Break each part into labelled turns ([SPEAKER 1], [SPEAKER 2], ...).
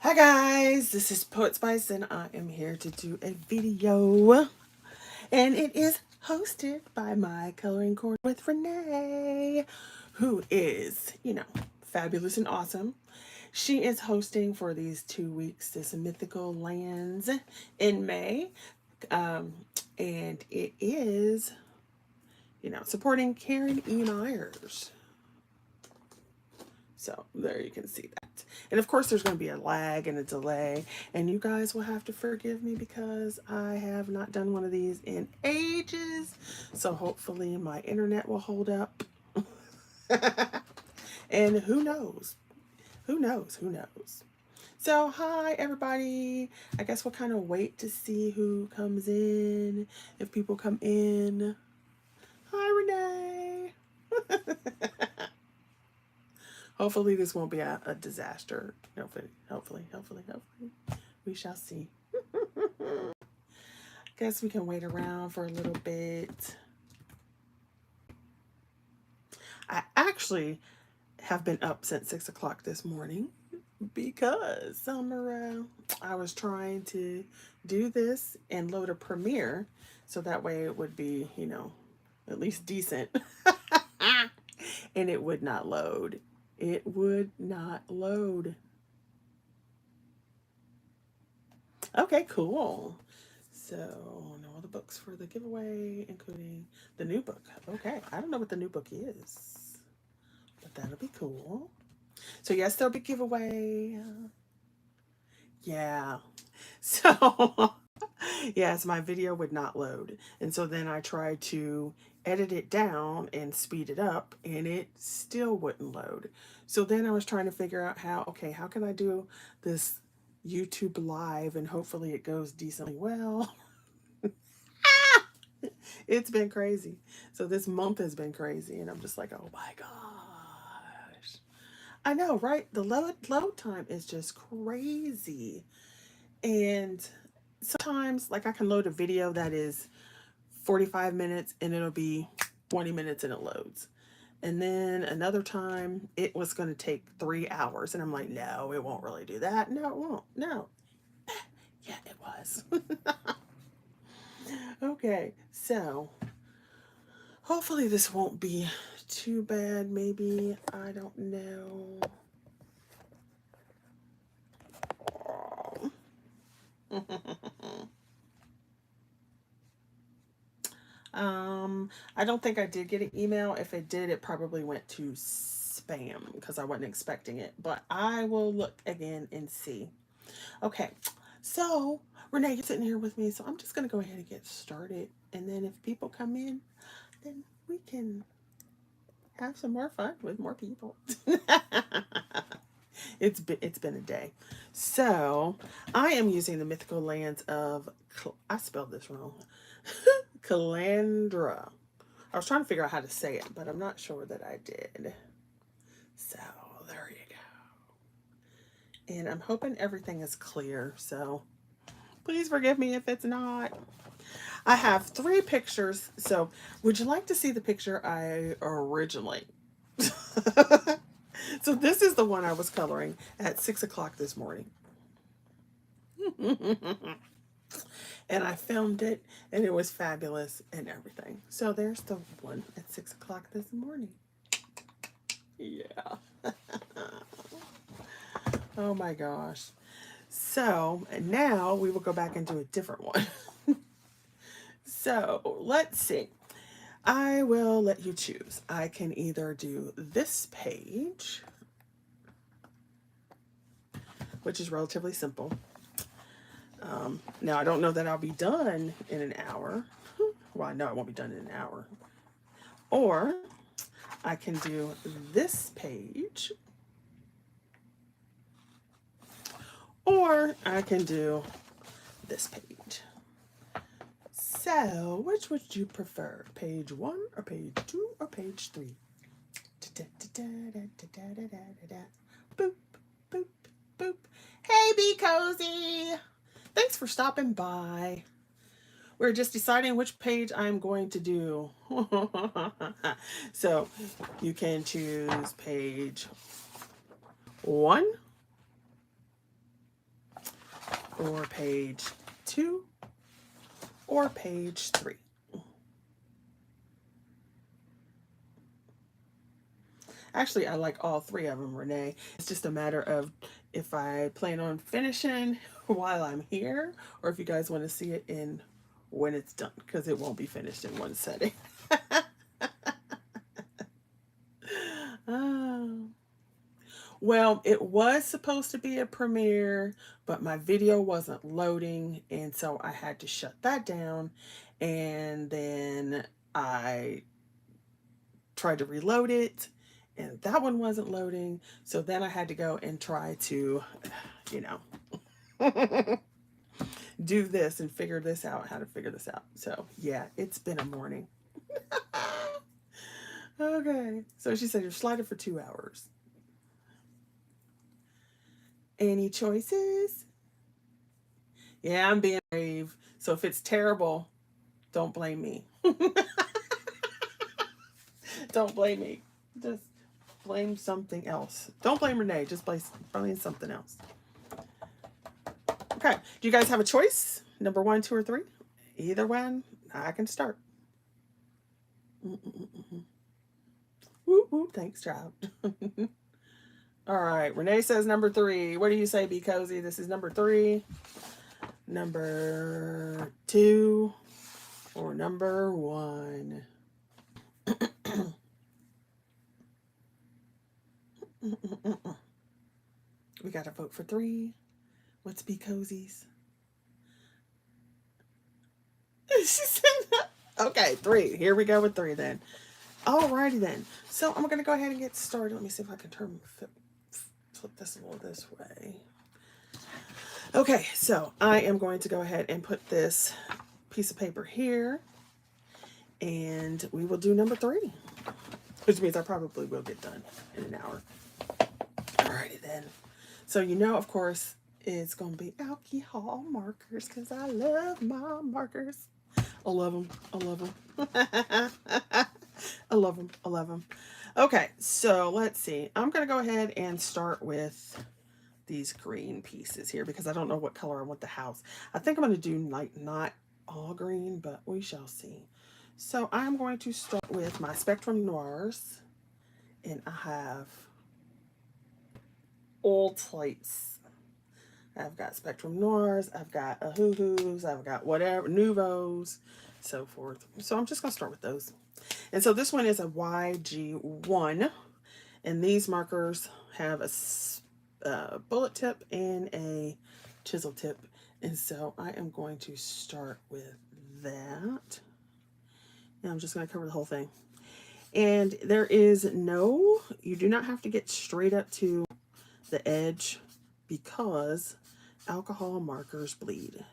[SPEAKER 1] Hi guys, this is Poet Spice and I am here to do a video, and it is hosted by my coloring corner with Renee, who is, fabulous and awesome. She is hosting for these 2 weeks this mythical lands in May, um, and it is, supporting Karen E. Myers. So there you can see that. And of course, there's going to be a lag and a delay. And you guys will have to forgive me because I have not done one of these in ages. So hopefully my internet will hold up. And who knows? Who knows? Who knows? So, hi everybody. I guess we'll kind of wait to see who comes in. If people come in. Hi, Renee. Hopefully this won't be a disaster. Hopefully. We shall see. Guess we can wait around for a little bit. I actually have been up since 6 o'clock this morning because I was trying to do this and load a Premiere so that way it would be, at least decent. And it would not load. It would not load. Okay, cool. So, all the books for the giveaway, including the new book. Okay, I don't know what the new book is, but that'll be cool. So, yes, there'll be giveaway. Yeah. So, yes, my video would not load. And so then I tried to edit it down and speed it up, and it still wouldn't load. So then I was trying to figure out how can I do this YouTube live and hopefully it goes decently well. It's been crazy. So this month has been crazy, and I'm just like, oh my gosh. I know, right? The load time is just crazy. And sometimes, like, I can load a video that is 45 minutes and it'll be 20 minutes and it loads. And then another time it was going to take 3 hours. And I'm like, no, it won't really do that. No, it won't. No. Yeah, it was. Okay, so hopefully this won't be too bad. Maybe. I don't know. I don't think I did get an email. If it did, it probably went to spam because I wasn't expecting it. But I will look again and see. Okay, so Renee, you're sitting here with me, so I'm just gonna go ahead and get started. And then if people come in, then we can have some more fun with more people. It's been a day. So I am using the mythical lands of I spelled this wrong. Klynnadra. I was trying to figure out how to say it, but I'm not sure that I did. So there you go. And I'm hoping everything is clear. So please forgive me if it's not. I have 3 pictures. So would you like to see the picture I originally? So this is the one I was coloring at 6 o'clock this morning. And I filmed it and it was fabulous and everything. So there's the one at 6 o'clock this morning. Yeah. Oh my gosh. So now we will go back and do a different one. So let's see. I will let you choose. I can either do this page, which is relatively simple. Now, I don't know that I'll be done in an hour. Well, I know I won't be done in an hour. Or I can do this page. Or I can do this page. So, which would you prefer? Page 1 or page 2 or page 3? Boop, boop, boop. Hey, Be Cozy! Thanks for stopping by. We're just deciding which page I'm going to do. So you can choose page 1 or page 2 or page 3. Actually, I like all 3 of them, Renee. It's just a matter of if I plan on finishing while I'm here, or if you guys want to see it in when it's done, because it won't be finished in one setting. Oh. Well, it was supposed to be a premiere, but my video wasn't loading, and so I had to shut that down. And then I tried to reload it, and that one wasn't loading. So then I had to go and try to, you know, do this and figure this out, how to figure this out. So yeah, it's been a morning. Okay. So she said you're slided for 2 hours. Any choices? Yeah, I'm being brave. So if it's terrible, don't blame me. Don't blame me. Just blame something else. Don't blame Renee. Just blame something else. Okay. Do you guys have a choice? Number 1, 2, or 3? Either one. I can start. Whoop, whoop. Thanks, child. All right. Renee says number 3. What do you say, Be Cozy? This is number 3. Number 2. Or number 1. We got to vote for 3. What's Be Cozy's? She said, okay, 3. Here we go with 3 then. Alrighty then. So I'm going to go ahead and get started. Let me see if I can flip this a little this way. Okay, so I am going to go ahead and put this piece of paper here, and we will do number 3, which means I probably will get done in an hour. Alrighty then. So you know, of course, it's going to be alcohol markers because I love my markers. I love them. I love them. I love them. I love them. Okay, so let's see. I'm going to go ahead and start with these green pieces here because I don't know what color I want the house. I think I'm going to do like not all green, but we shall see. So I'm going to start with my Spectrum Noirs, and I have all types. I've got Spectrum Noirs, I've got Ahuhus, I've got whatever, Nouveaux, so forth. So I'm just going to start with those. And so this one is a YG1, and these markers have a bullet tip and a chisel tip. And so I am going to start with that. And I'm just going to cover the whole thing. And you do not have to get straight up to the edge because alcohol markers bleed.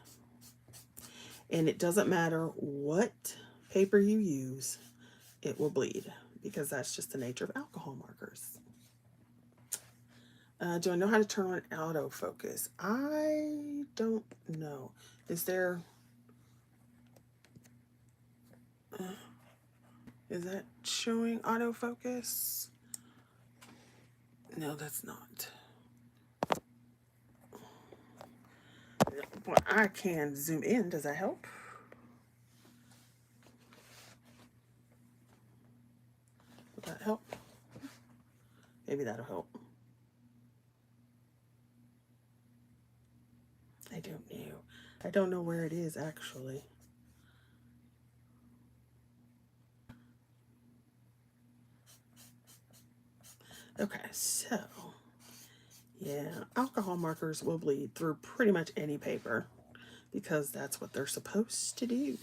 [SPEAKER 1] And it doesn't matter what paper you use, it will bleed because that's just the nature of alcohol markers. Do I know how to turn on autofocus? I don't know. Is there... is that showing autofocus? No, that's not. Well, I can zoom in. Does that help? Will that help? Maybe that'll help. I don't know. I don't know where it is actually. Okay, so yeah, alcohol markers will bleed through pretty much any paper because that's what they're supposed to do.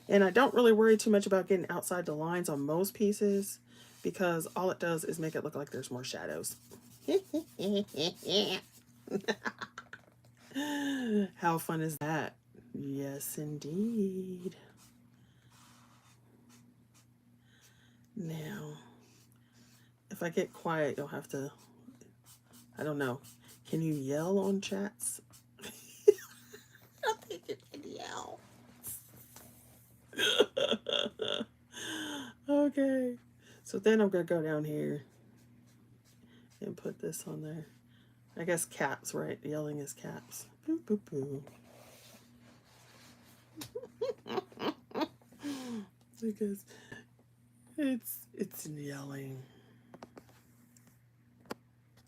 [SPEAKER 1] And I don't really worry too much about getting outside the lines on most pieces because all it does is make it look like there's more shadows. How fun is that? Yes, indeed. Now, if I get quiet, you'll have to, I don't know. Can you yell on chats? I don't think you can yell. Okay. So then I'm going to go down here and put this on there. I guess caps, right? Yelling is caps. Boo, boo, boo. Because it's yelling.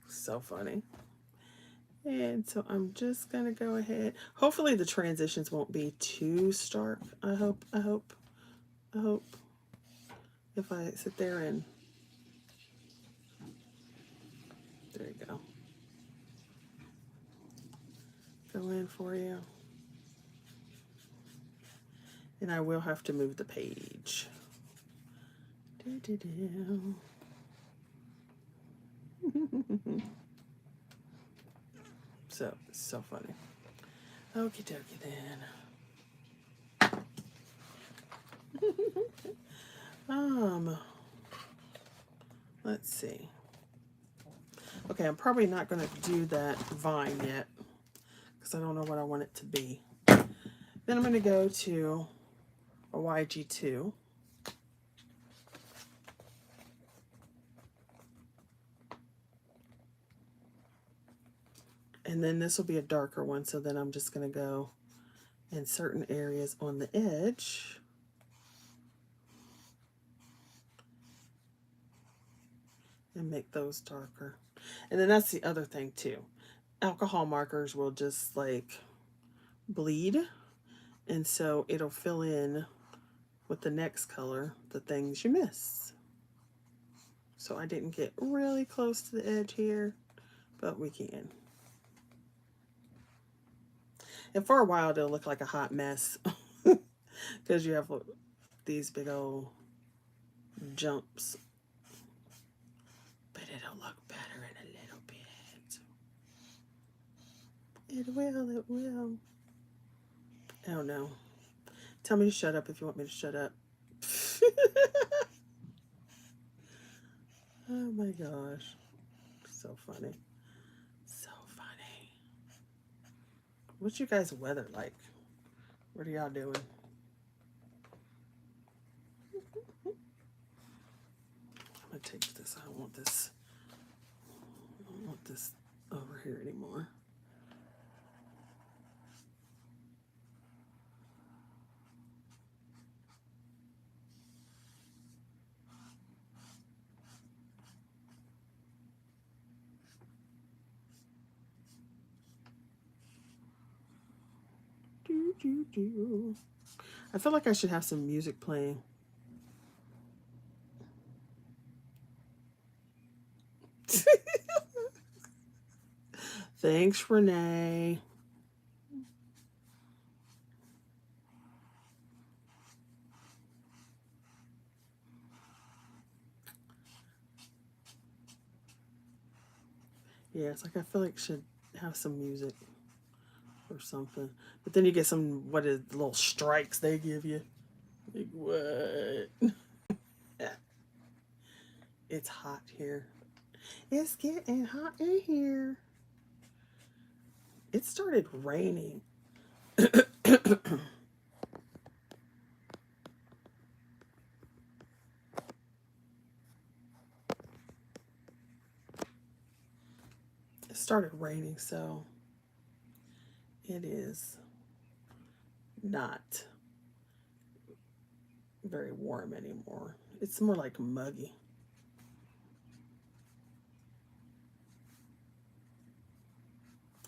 [SPEAKER 1] So funny. And so I'm just gonna go ahead. Hopefully the transitions won't be too stark. I hope. If I sit there and there you go. Go in for you. And I will have to move the page. So funny. Okie dokie then. Let's see. Okay, I'm probably not going to do that vine yet because I don't know what I want it to be. Then I'm going to go to a YG2. And then this will be a darker one, so then I'm just going to go in certain areas on the edge. And make those darker. And then that's the other thing too. Alcohol markers will just like bleed. And so it'll fill in with the next color the things you miss. So I didn't get really close to the edge here, but we can. And for a while it'll look like a hot mess because you have these big old jumps. But it'll look better in a little bit. It will. Oh no. Tell me to shut up if you want me to shut up. Oh my gosh. So funny. So funny. What's you guys' weather like? What are y'all doing? I'm gonna take this. I don't want this. I don't want this over here anymore. I feel like I should have some music playing. Thanks, Rene. Yeah, it's like I feel like I should have some music or something. But then you get some, what is the little strikes they give you? Like, what? It's hot here. It's getting hot in here. It started raining. It started raining, so it is not very warm anymore. It's more like muggy.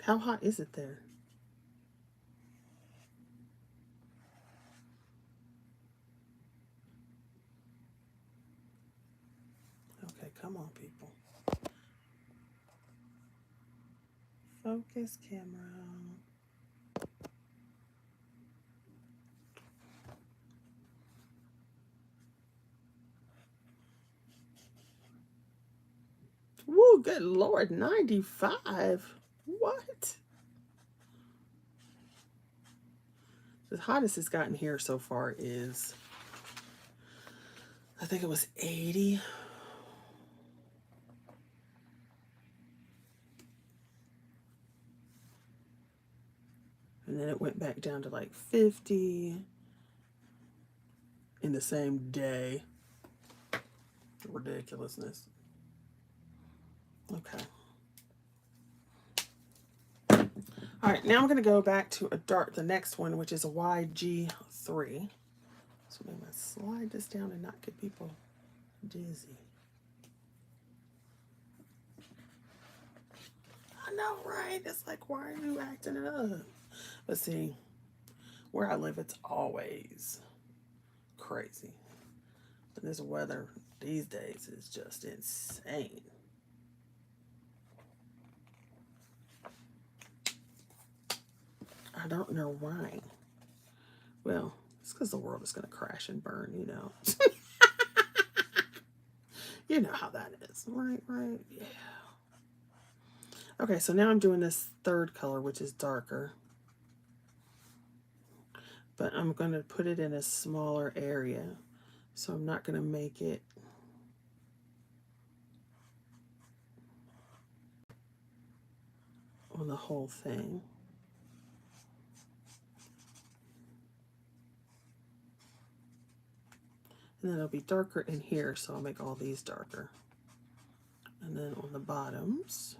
[SPEAKER 1] How hot is it there? Okay, come on, people. Focus, camera. Woo, good Lord, 95. What? The hottest it's gotten here so far is, I think it was 80. And then it went back down to like 50 in the same day. Ridiculousness. Okay. All right, now I'm going to go back to the next one, which is a YG3. So I'm going to slide this down and not get people dizzy. I know, right? It's like, why are you acting it up? But see, where I live, it's always crazy. And this weather these days is just insane. I don't know why. Well, it's because the world is going to crash and burn, you know. You know how that is. Right, right. Yeah. Okay, so now I'm doing this third color, which is darker. But I'm going to put it in a smaller area. So I'm not going to make it on the whole thing. And then it'll be darker in here, so I'll make all these darker. And then on the bottoms.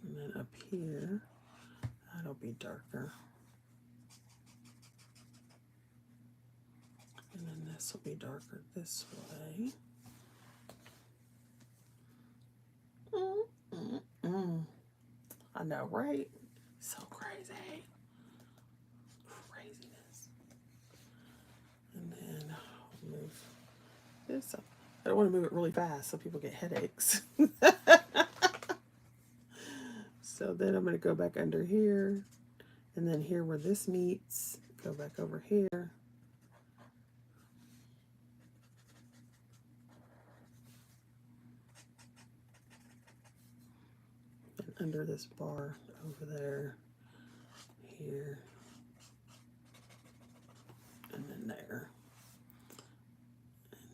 [SPEAKER 1] And then up here, that'll be darker. And then this will be darker this way. I know, right? So crazy. Craziness. And then I'll move this up. I don't want to move it really fast so people get headaches. So then I'm going to go back under here. And then here where this meets, go back over here. And under this bar over there, here, and then there.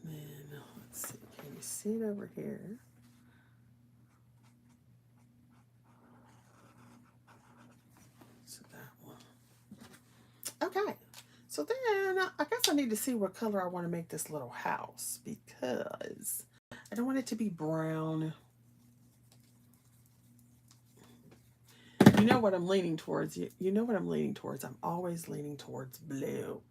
[SPEAKER 1] And then, let's see, can you see it over here? So that one. Okay, so then I guess I need to see what color I want to make this little house, because I don't want it to be brown. You know what I'm leaning towards? You know what I'm leaning towards? I'm always leaning towards blue.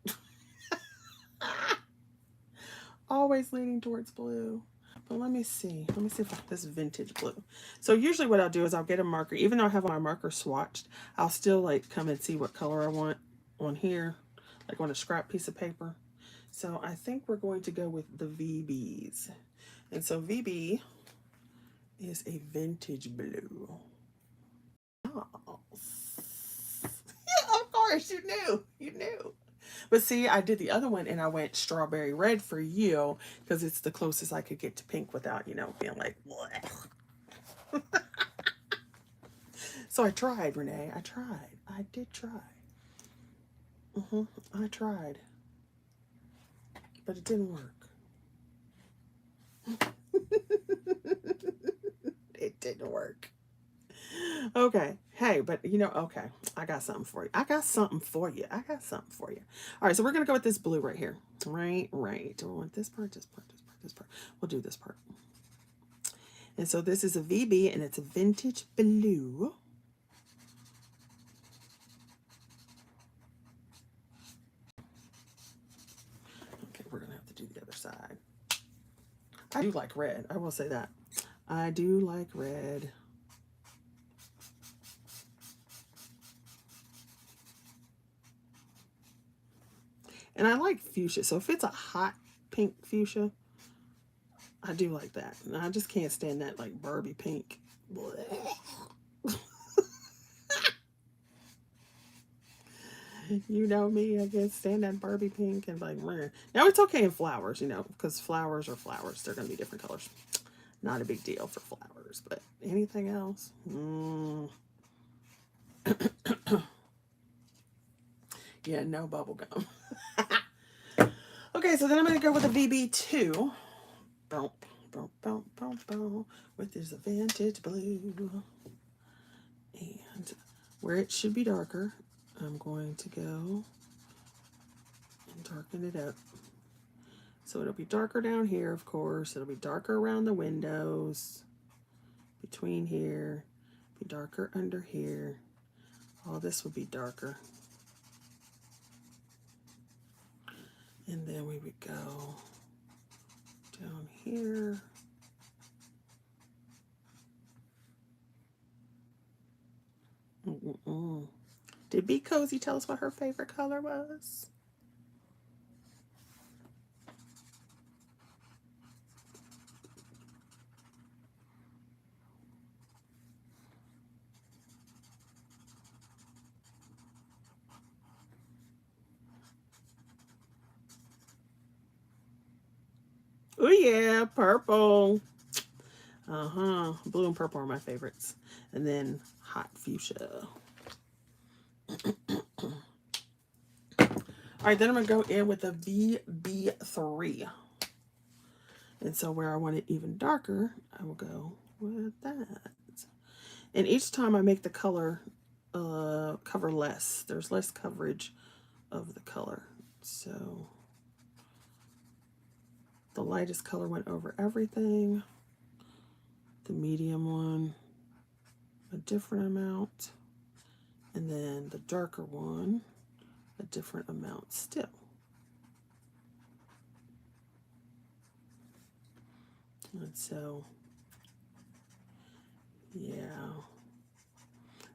[SPEAKER 1] Always leaning towards blue. But let me see. Let me see if I have this vintage blue. So usually what I'll do is I'll get a marker. Even though I have my marker swatched, I'll still like come and see what color I want on here, like on a scrap piece of paper. So I think we're going to go with the VBs. And so VB is a vintage blue. Oh. Yeah, of course, you knew. You knew. But see, I did the other one and I went strawberry red for you because it's the closest I could get to pink without, you know, being like, what? So I tried, Renee. I tried. I did try. I tried. But it didn't work. It didn't work. Okay. Hey, but you know, okay. I got something for you. I got something for you. I got something for you. All right, so we're going to go with this blue right here. Right. Do we want this part, this part, this part, this part? We'll do this part. And so this is a VB and it's a vintage blue. Okay, we're going to have to do the other side. I do like red. I will say that. I do like red. And I like fuchsia. So if it's a hot pink fuchsia, I do like that. And I just can't stand that like Barbie pink. You know me, I can't stand that Barbie pink and like, meh. Now it's okay in flowers, you know, because flowers are flowers. They're going to be different colors. Not a big deal for flowers, but anything else? Yeah, no bubble gum. Okay, so then I'm going to go with a VB2. Boom, boom, boom, boom, boom. With this vintage blue. And where it should be darker, I'm going to go and darken it up. So it'll be darker down here, of course. It'll be darker around the windows between here, be darker under here. All this would be darker. And then we would go down here. Did Be Cozy tell us what her favorite color was? Oh yeah, purple. Blue and purple are my favorites. And then hot fuchsia. All right, then I'm going to go in with a VB3. And so where I want it even darker, I will go with that. And each time I make the color cover less. There's less coverage of the color. So the lightest color went over everything. The medium one, a different amount. And then the darker one, a different amount still. And so, yeah.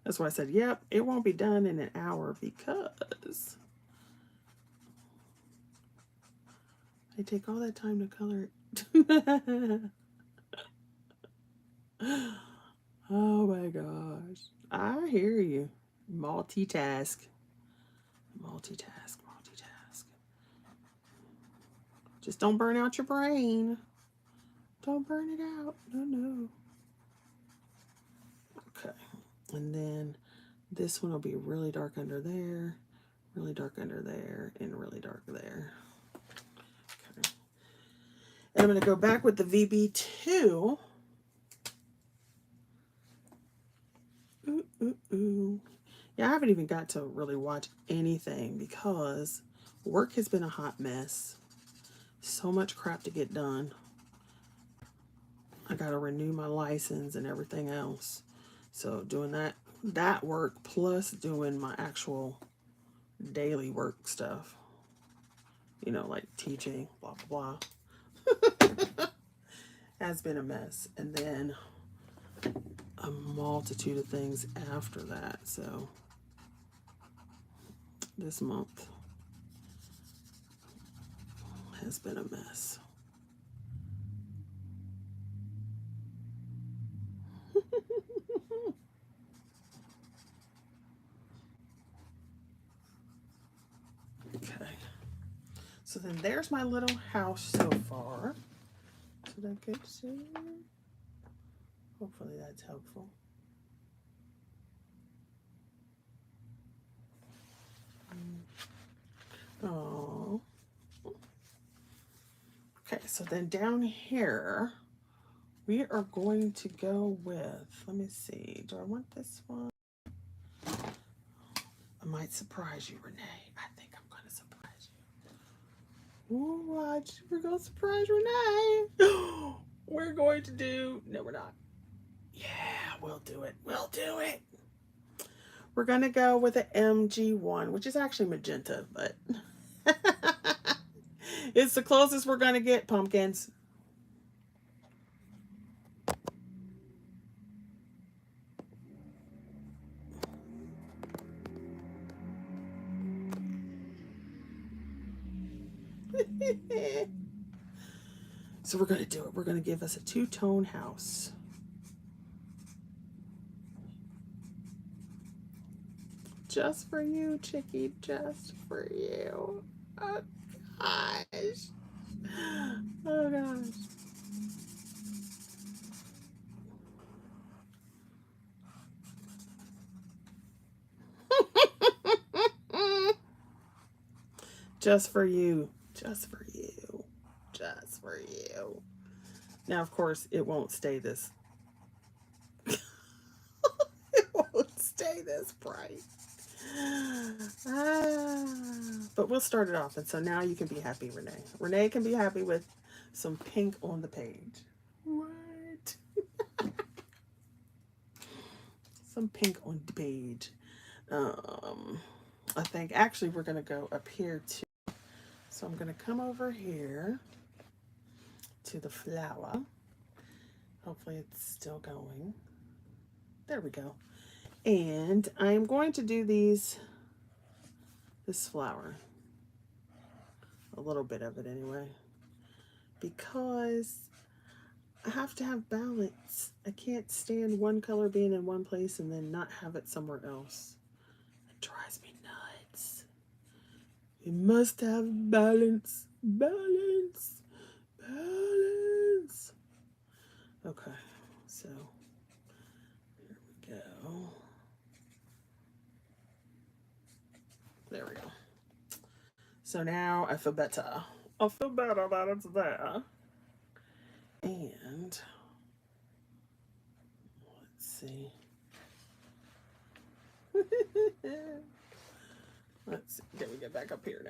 [SPEAKER 1] That's why I said, yep, it won't be done in an hour because I take all that time to color it. Oh my gosh. I hear you. Multitask. Multitask. Just don't burn out your brain. Don't burn it out. No. Okay. And then this one will be really dark under there, really dark under there, and really dark there. Okay. And I'm going to go back with the VB2. Yeah, I haven't even got to really watch anything because work has been a hot mess. So much crap to get done. I got to renew my license and everything else. So doing that work plus doing my actual daily work stuff. You know, like teaching, blah, blah, blah. Has been a mess. And then a multitude of things after that. So this month has been a mess. Okay. So then there's my little house so far. Did I get to? Hopefully that's helpful. Oh. Okay, so then down here, we are going to go with, let me see, do I want this one? I might surprise you, Renee. I think I'm going to surprise you. Ooh, watch. We're going to surprise Renee. We're going to do, no, we're not. Yeah, we'll do it. We'll do it. We're going to go with an MG1, which is actually magenta, but it's the closest we're going to get, pumpkins. So we're going to do it. We're going to give us a two-tone house. Just for you, Chickie. Just for you. Oh, gosh. Oh, gosh. Just for you. Just for you. Just for you. Now, of course, it won't stay this. It won't stay this bright. But we'll start it off. And so now you can be happy, Renee. Renee can be happy with some pink on the page. What? some pink on the page. I think actually we're going to go up here too. So I'm going to come over here to the flower. Hopefully it's still going. There we go. And I'm going to do this flower. A little bit of it anyway. Because I have to have balance. I can't stand one color being in one place and then not have it somewhere else. It drives me nuts. We must have balance. Balance. Balance. Okay, so here we go. There we go. So now I feel better. I feel better that it's there. And let's see. Let's see. Can we get back up here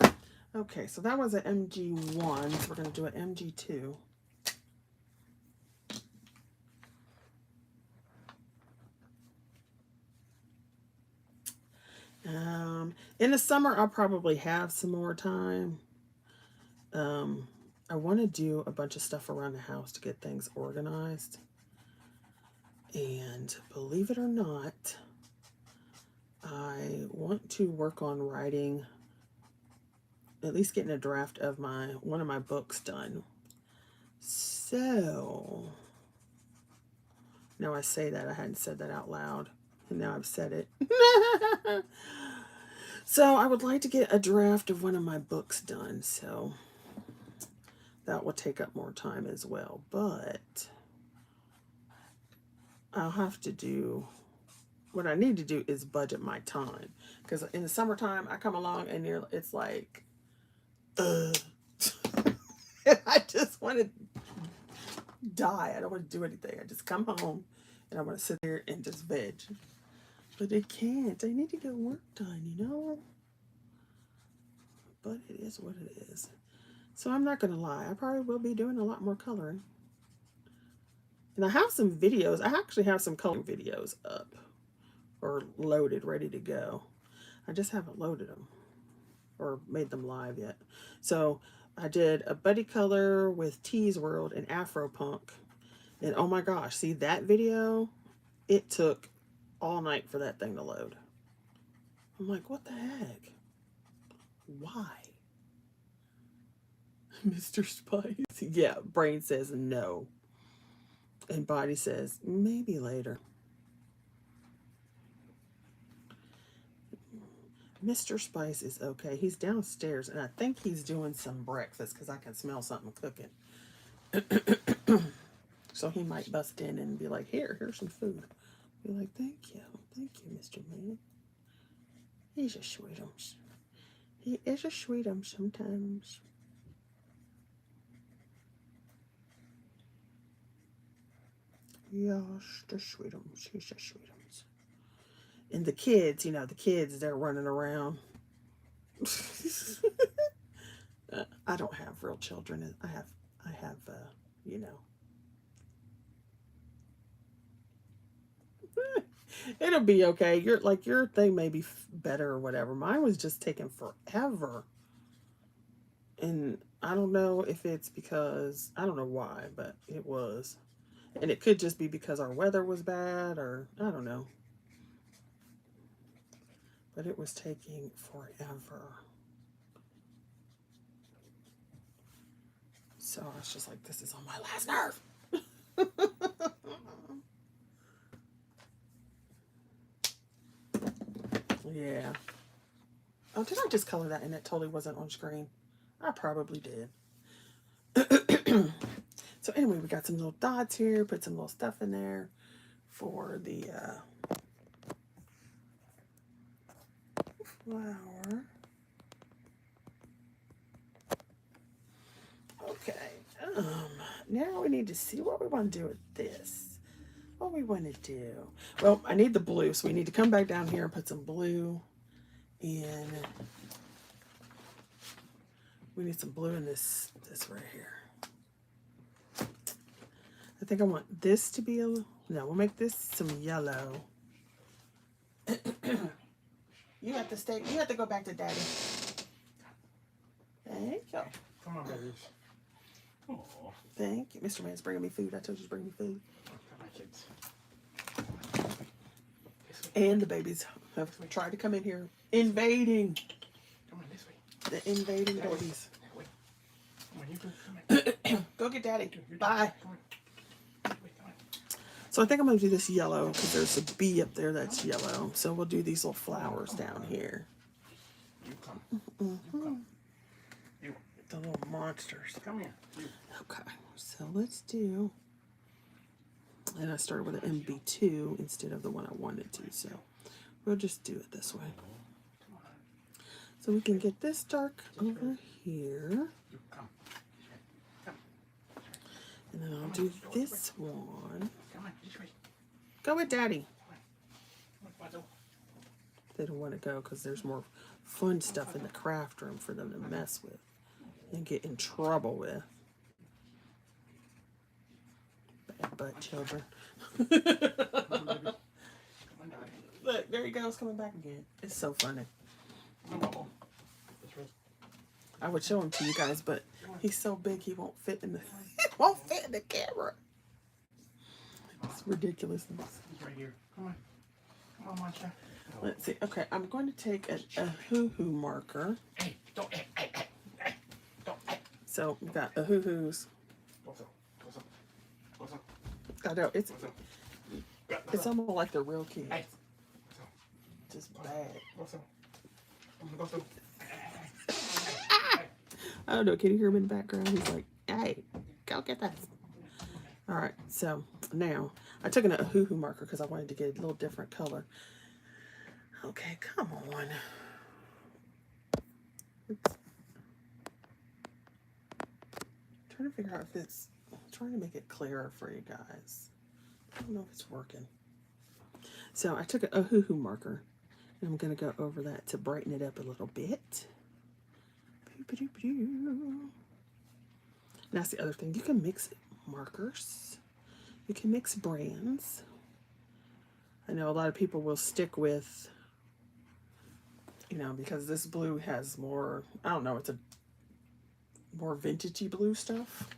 [SPEAKER 1] now? Okay, so that was an MG1. So we're going to do an MG2. In the summer, I'll probably have some more time. I want to do a bunch of stuff around the house to get things organized. And believe it or not, I want to work on writing, at least getting a draft of one of my books done. So, now I say that, I hadn't said that out loud, and now I've said it. So I would like to get a draft of one of my books done, so that will take up more time as well, but I'll have to do, what I need to do is budget my time, because in the summertime, I come along and it's like, I just want to die. I don't want to do anything. I just come home and I want to sit there and just veg. But I can't. I need to get work done, you know? But it is what it is. So I'm not going to lie. I probably will be doing a lot more coloring. And I have some videos. I actually have some coloring videos up or loaded, ready to go. I just haven't loaded them or made them live yet. So I did a buddy color with Tease World and Afro Punk. And oh my gosh, see that video? It took all night for that thing to load. I'm like, what the heck? Why? Mr. Spice. Yeah, brain says no. And body says, maybe later. Mr. Spice is okay. He's downstairs, and I think he's doing some breakfast because I can smell something cooking. So he might bust in and be like, here's some food. Be like, thank you, Mr. Man. He's a sweetum. He is a sweetum sometimes. Yes, the sweetums. He's a sweetums. And the kids, they're running around. I don't have real children. I have, it'll be okay. Your thing may be better or whatever. Mine was just taking forever. And I don't know if it's because, I don't know why, but it was. And it could just be because our weather was bad, or I don't know. But it was taking forever. So I was just like, this is on my last nerve. Yeah. Oh, did I just color that and it totally wasn't on screen? I probably did. So anyway, we got some little dots here. Put some little stuff in there for the flower. Okay. Now we need to see what we want to do with this. What we want to do. Well, I need the blue, so we need to come back down here and put some blue in. We need some blue in this right here. I think I want this to be no, we'll make this some yellow. You have to stay, you have to go back to daddy. Thank you.
[SPEAKER 2] Come on, babies. Oh.
[SPEAKER 1] Thank you. Mr. Man's bringing me food. I told you to bring me food.
[SPEAKER 2] Come on, kids.
[SPEAKER 1] And the babies have tried to come in here. Invading.
[SPEAKER 2] Come on, this way.
[SPEAKER 1] The invading babies.
[SPEAKER 2] That way. Come on, you go. Come on.
[SPEAKER 1] Go get daddy.
[SPEAKER 2] You're
[SPEAKER 1] Bye.
[SPEAKER 2] Come on. That way, come on.
[SPEAKER 1] So I think I'm going to do this yellow because there's a bee up there that's yellow. So we'll do these little flowers down here.
[SPEAKER 2] You come. You come. You.
[SPEAKER 1] The little monsters.
[SPEAKER 2] Come here. You.
[SPEAKER 1] Okay. So let's do... And I started with an MB2 instead of the one I wanted to. So we'll just do it this way. So we can get this dark over here.
[SPEAKER 2] You come. Come.
[SPEAKER 1] And then I'll do this one.
[SPEAKER 2] Come on, this way.
[SPEAKER 1] Go with daddy.
[SPEAKER 2] Come on.
[SPEAKER 1] They don't want to go because there's more fun stuff in the craft room for them to mess with and get in trouble with. Bad butt children. Look, there he goes, coming back again. It's so funny. I would show him to you guys, but he's so big he won't fit in the camera. It's ridiculousness.
[SPEAKER 2] He's right here. Come on. Come on, monster.
[SPEAKER 1] Let's see. Okay, I'm going to take a hoo-hoo marker.
[SPEAKER 2] Hey, don't, don't.
[SPEAKER 1] So we've got a hoo-hoos. I know, it's almost like they're real kids. Just bad. I don't know, can you hear him in the background? He's like, hey, go get that. All right, so now I took a hoo-hoo marker because I wanted to get a little different color. Okay, come on. Oops. I'm trying to figure out if it's, I'm trying to make it clearer for you guys. I don't know if it's working. So I took a hoo-hoo marker and I'm going to go over that to brighten it up a little bit. And that's the other thing. You can mix markers. You can mix brands. I know a lot of people will stick with, you know, because this blue has more, I don't know, it's a more vintagey blue stuff.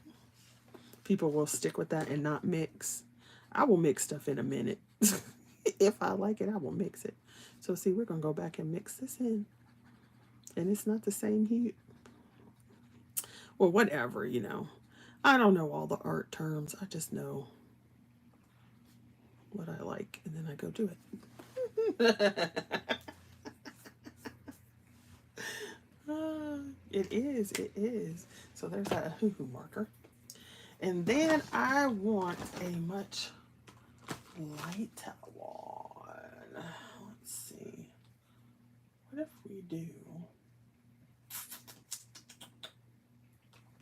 [SPEAKER 1] People will stick with that and not mix. I will mix stuff in a minute. If I like it, I will mix it. So see, we're going to go back and mix this in. And it's not the same hue. Well, whatever, you know. I don't know all the art terms. I just know what I like. And then I go do it. It is. So there's that hoo-hoo marker. And then I want a much lighter one. Let's see. What if we do...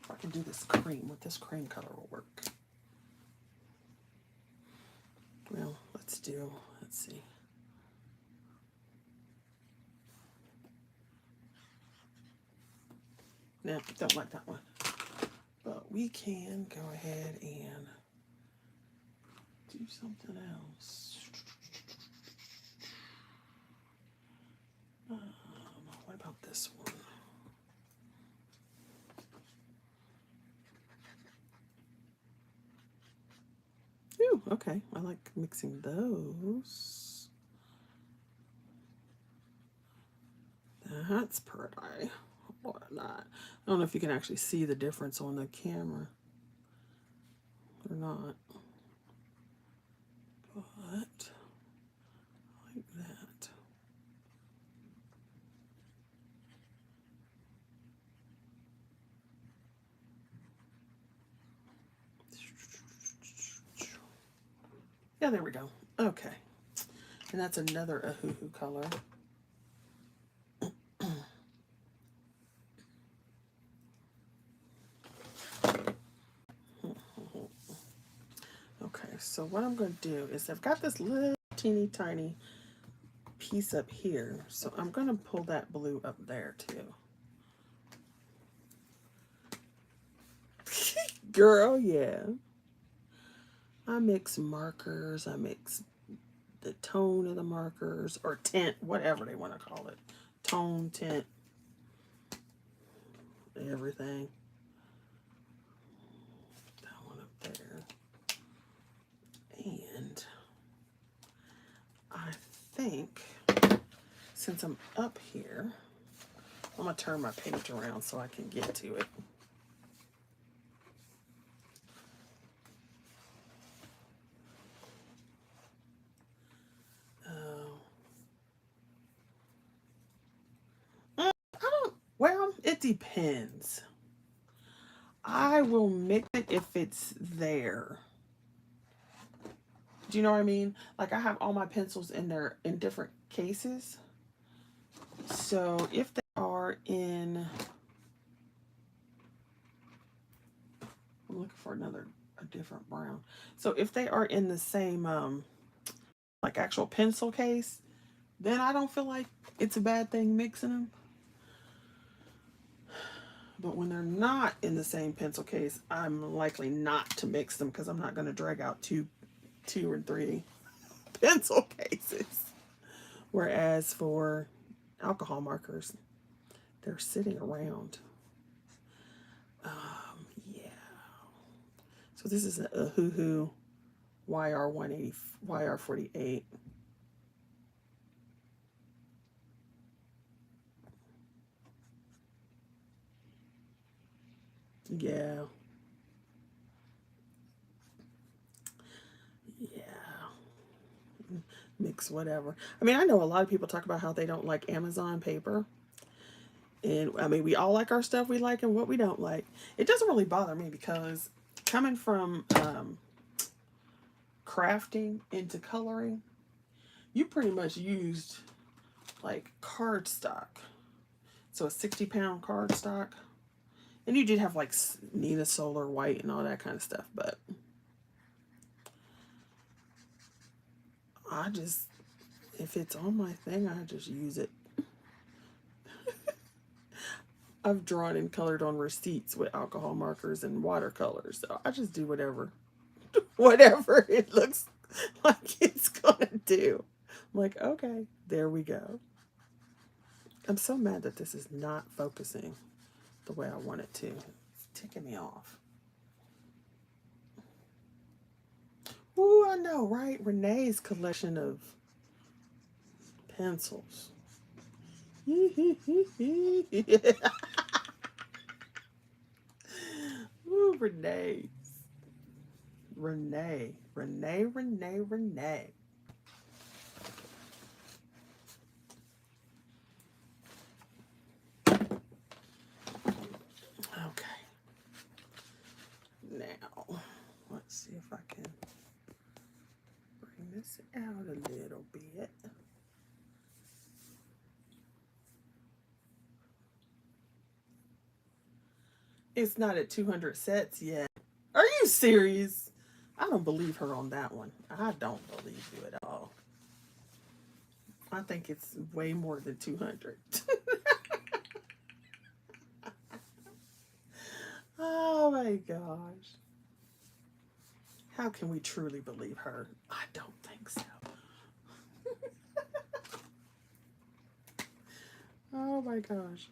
[SPEAKER 1] I can do this cream. What this cream color will work. Well, let's see. No, don't like that one. But we can go ahead and do something else. What about this one? Ooh, okay. I like mixing those. That's pretty. Or not. I don't know if you can actually see the difference on the camera or not. But like that. Yeah, there we go. Okay. And that's another hoo-hoo color. Okay, so what I'm going to do is I've got this little teeny tiny piece up here. So I'm going to pull that blue up there too. Girl, yeah. I mix markers. I mix the tone of the markers or tint, whatever they want to call it. Tone, tint, everything. That one up there. And I think since I'm up here, I'm going to turn my page around so I can get to it. Well, it depends. I will mix it if it's there. Do you know what I mean? Like I have all my pencils in there in different cases. So if they are in, I'm looking for a different brown. So if they are in the same, like actual pencil case, then I don't feel like it's a bad thing mixing them. But when they're not in the same pencil case, I'm likely not to mix them because I'm not going to drag out two or three pencil cases. Whereas for alcohol markers, they're sitting around. Yeah. So this is a Hoo YR180, YR48. Yeah. Yeah. Mix whatever. I mean, I know a lot of people talk about how they don't like Amazon paper. And I mean, we all like our stuff we like and what we don't like. It doesn't really bother me because coming from crafting into coloring, you pretty much used like cardstock. So a 60-pound cardstock. And you did have like Nina Solar White and all that kind of stuff. But I just, if it's on my thing, I just use it. I've drawn and colored on receipts with alcohol markers and watercolors. So I just do whatever it looks like it's gonna do. I'm like, okay, there we go. I'm so mad that this is not focusing the way I want it to. It's ticking me off. Ooh, I know, right? Renee's collection of pencils. Ooh, Renee. Rene. Rene, Rene, Rene. Okay. Now, let's see if I can bring this out a little bit. It's not at 200 sets yet. Are you serious? I don't believe her on that one. I don't believe you at all. I think it's way more than 200. Oh my gosh. How can we truly believe her? I don't think so. Oh my gosh.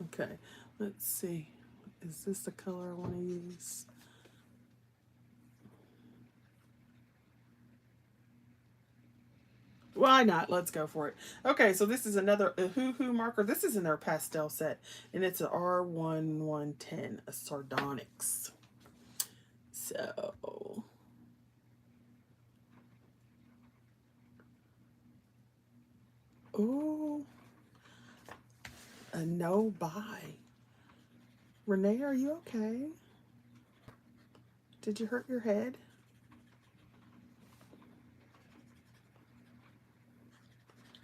[SPEAKER 1] Okay, let's see. Is this the color I want to use? Why not? Let's go for it. Okay, so this is another Hoo marker. This is in their pastel set, and it's an R1110, a Sardonyx. So, ooh, a no buy. Renee, are you okay? Did you hurt your head?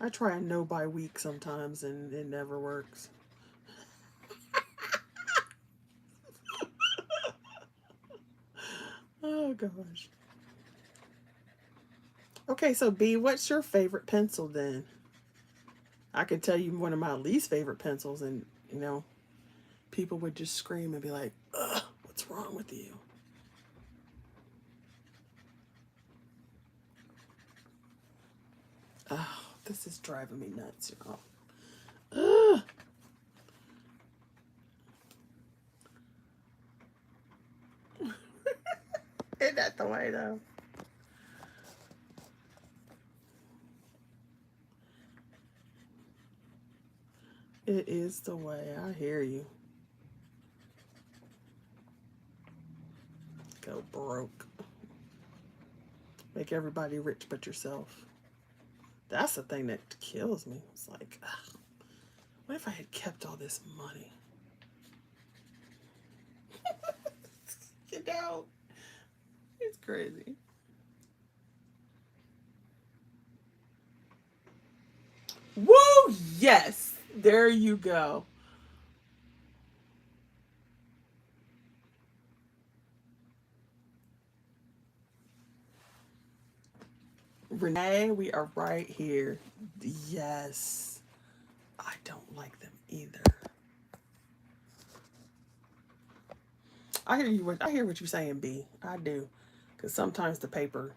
[SPEAKER 1] I try a no buy week sometimes, and it never works. Oh gosh. Okay, so B, what's your favorite pencil then? I could tell you one of my least favorite pencils, and people would just scream and be like, "Ugh, what's wrong with you?" Oh, this is driving me nuts, y'all. Ugh. Isn't that the way, though? It is the way. I hear you. Go broke. Make everybody rich but yourself. That's the thing that kills me. It's like, ugh, what if I had kept all this money? You know, it's crazy. Woo! Yes! There you go. Renee, we are right here. Yes. I don't like them either. I hear what you're saying, B. I do. Because sometimes the paper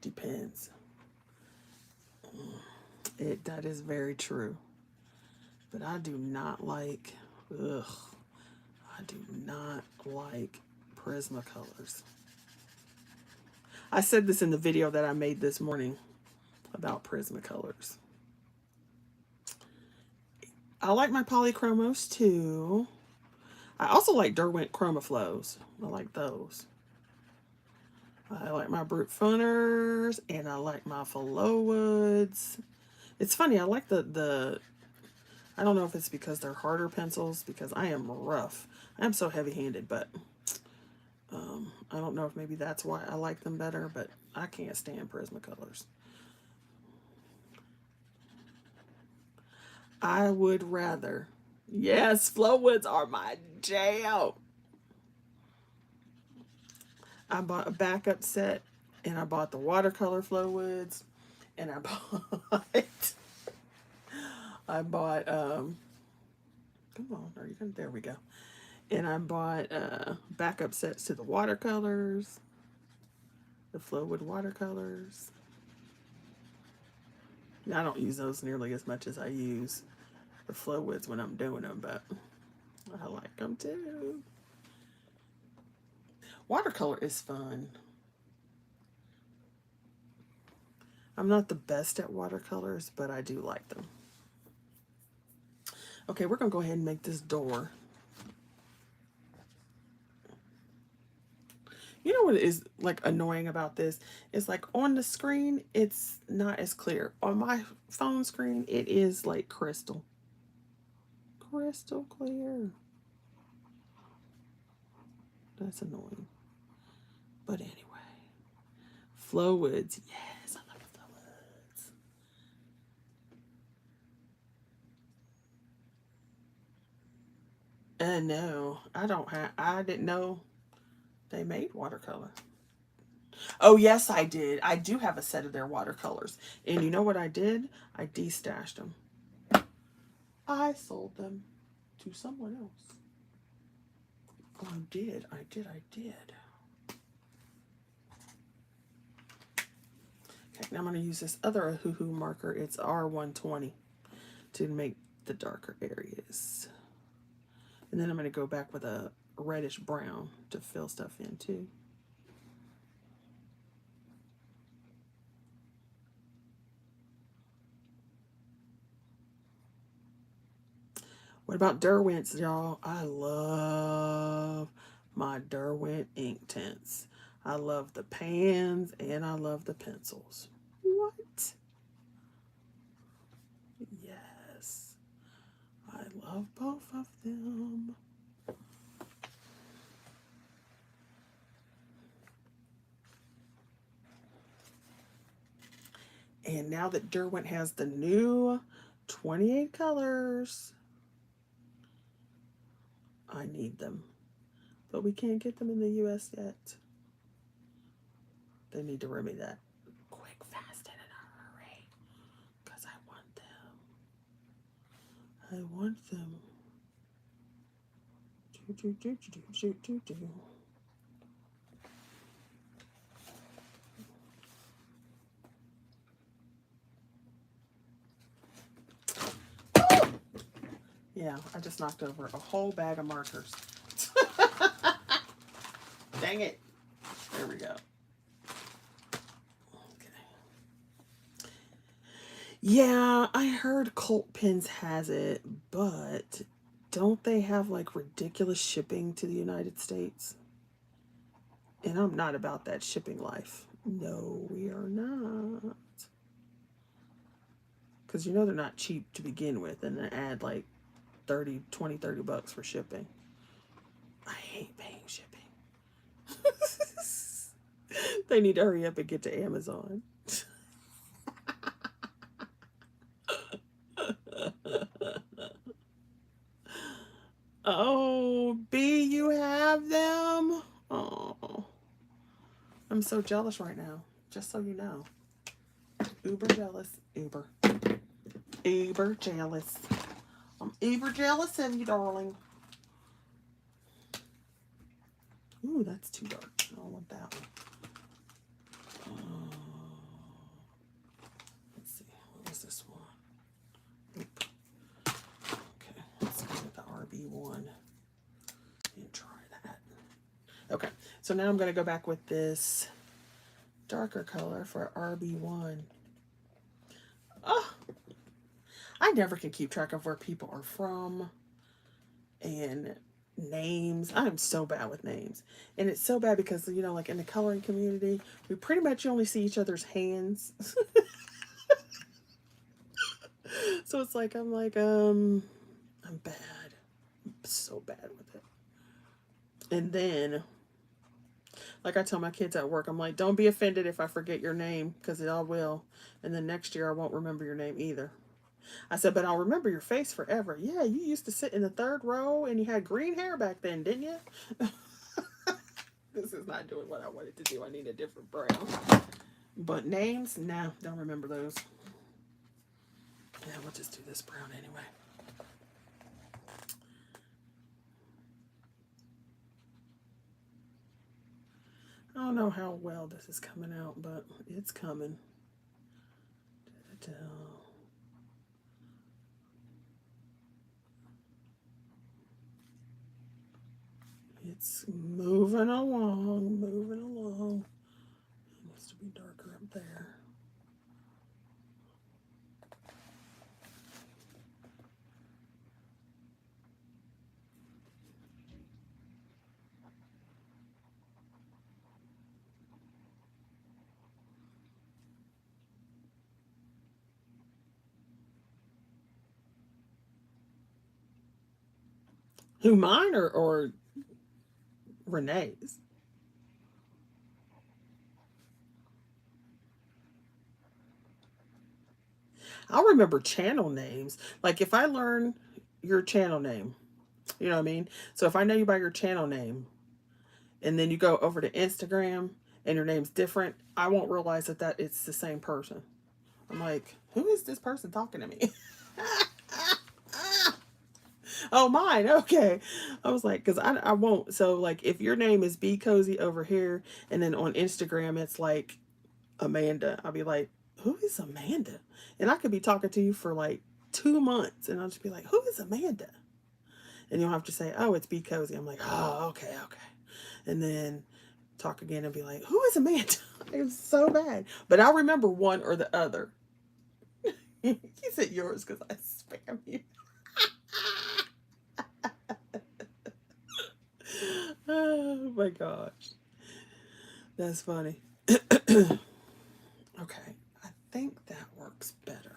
[SPEAKER 1] depends. That is very true. But I do not like, ugh, I do not like Prismacolors. I said this in the video that I made this morning about Prismacolors. I like my polychromos too. I also like Derwent Chromaflows. I like those. I like my Brute Funners and I like my Flowwoods. It's funny, I like the I don't know if it's because they're harder pencils, because I am rough. I am so heavy-handed, but I don't know if maybe that's why I like them better, but I can't stand Prismacolors. I would rather. Yes, Flowwoods are my jam. I bought a backup set, and I bought the watercolor Flowwoods, and I bought come on, are you gonna, there we go. And I bought backup sets to the watercolors, the Flowwood watercolors. Now, I don't use those nearly as much as I use the Flowwoods when I'm doing them, but I like them too. Watercolor is fun. I'm not the best at watercolors, but I do like them. Okay, we're gonna go ahead and make this door. You know what is like annoying about this? It's like on the screen, it's not as clear. On my phone screen, it is like crystal. Crystal clear. That's annoying. But anyway. Flowwoods. Yes, I love Flowwoods. No, I didn't know they made watercolor. Oh, yes, I did. I do have a set of their watercolors. And you know what I did? I destashed them. I sold them to someone else. Oh, I did. Okay, now I'm going to use this other Hoo-Hoo marker. It's R120 to make the darker areas. And then I'm going to go back with a reddish brown to fill stuff in too. What about Derwents, y'all? I love my Derwent ink tints. I love the pans and I love the pencils. What? Yes. I love both of them. And now that Derwent has the new 28 colors, I need them. But we can't get them in the US yet. They need to remedy that quick, fast, and in a hurry. Because I want them. I want them. Yeah, I just knocked over a whole bag of markers. Dang it. There we go. Okay. Yeah, I heard Colt Pens has it, but don't they have like ridiculous shipping to the United States? And I'm not about that shipping life. No, we are not. Because you know they're not cheap to begin with, and then add like 30, 20, 30 bucks for shipping. I hate paying shipping. They need to hurry up and get to Amazon. Oh, B, you have them? Oh, I'm so jealous right now. Just so you know. Uber jealous. Uber. Uber jealous. I'm uber jealous of you, darling. Ooh, that's too dark. I don't want that one. Let's see. What was this one? Oop. Okay, let's go with the RB1 and try that. Okay, so now I'm going to go back with this darker color for RB1. Oh, I never can keep track of where people are from and names. I'm so bad with names. And it's so bad because, you know, like in the coloring community, we pretty much only see each other's hands. So it's like, I'm bad. I'm so bad with it. And then, like I tell my kids at work, I'm like, don't be offended if I forget your name, because I will. And then next year I won't remember your name either. I said, but I'll remember your face forever. Yeah, you used to sit in the third row and you had green hair back then, didn't you? This is not doing what I wanted to do. I need a different brown. But names, no, don't remember those. Yeah, we'll just do this brown anyway. I don't know how well this is coming out, but it's coming. It's moving along, moving along. It needs to be darker up there. Who, mine or Renee's? I'll remember channel names. Like if I learn your channel name, you know what I mean? So if I know you by your channel name and then you go over to Instagram and your name's different, I won't realize that it's the same person. I'm like, who is this person talking to me? Oh, mine. Okay. I was like, because I won't. So, like, if your name is Be Cozy over here, and then on Instagram it's like Amanda, I'll be like, who is Amanda? And I could be talking to you for like 2 months, and I'll just be like, who is Amanda? And you'll have to say, oh, it's Be Cozy. I'm like, oh, okay, okay. And then talk again and be like, who is Amanda? It's so bad. But I'll remember one or the other. You said yours because I spam you. Oh my gosh. That's funny. Okay. I think that works better.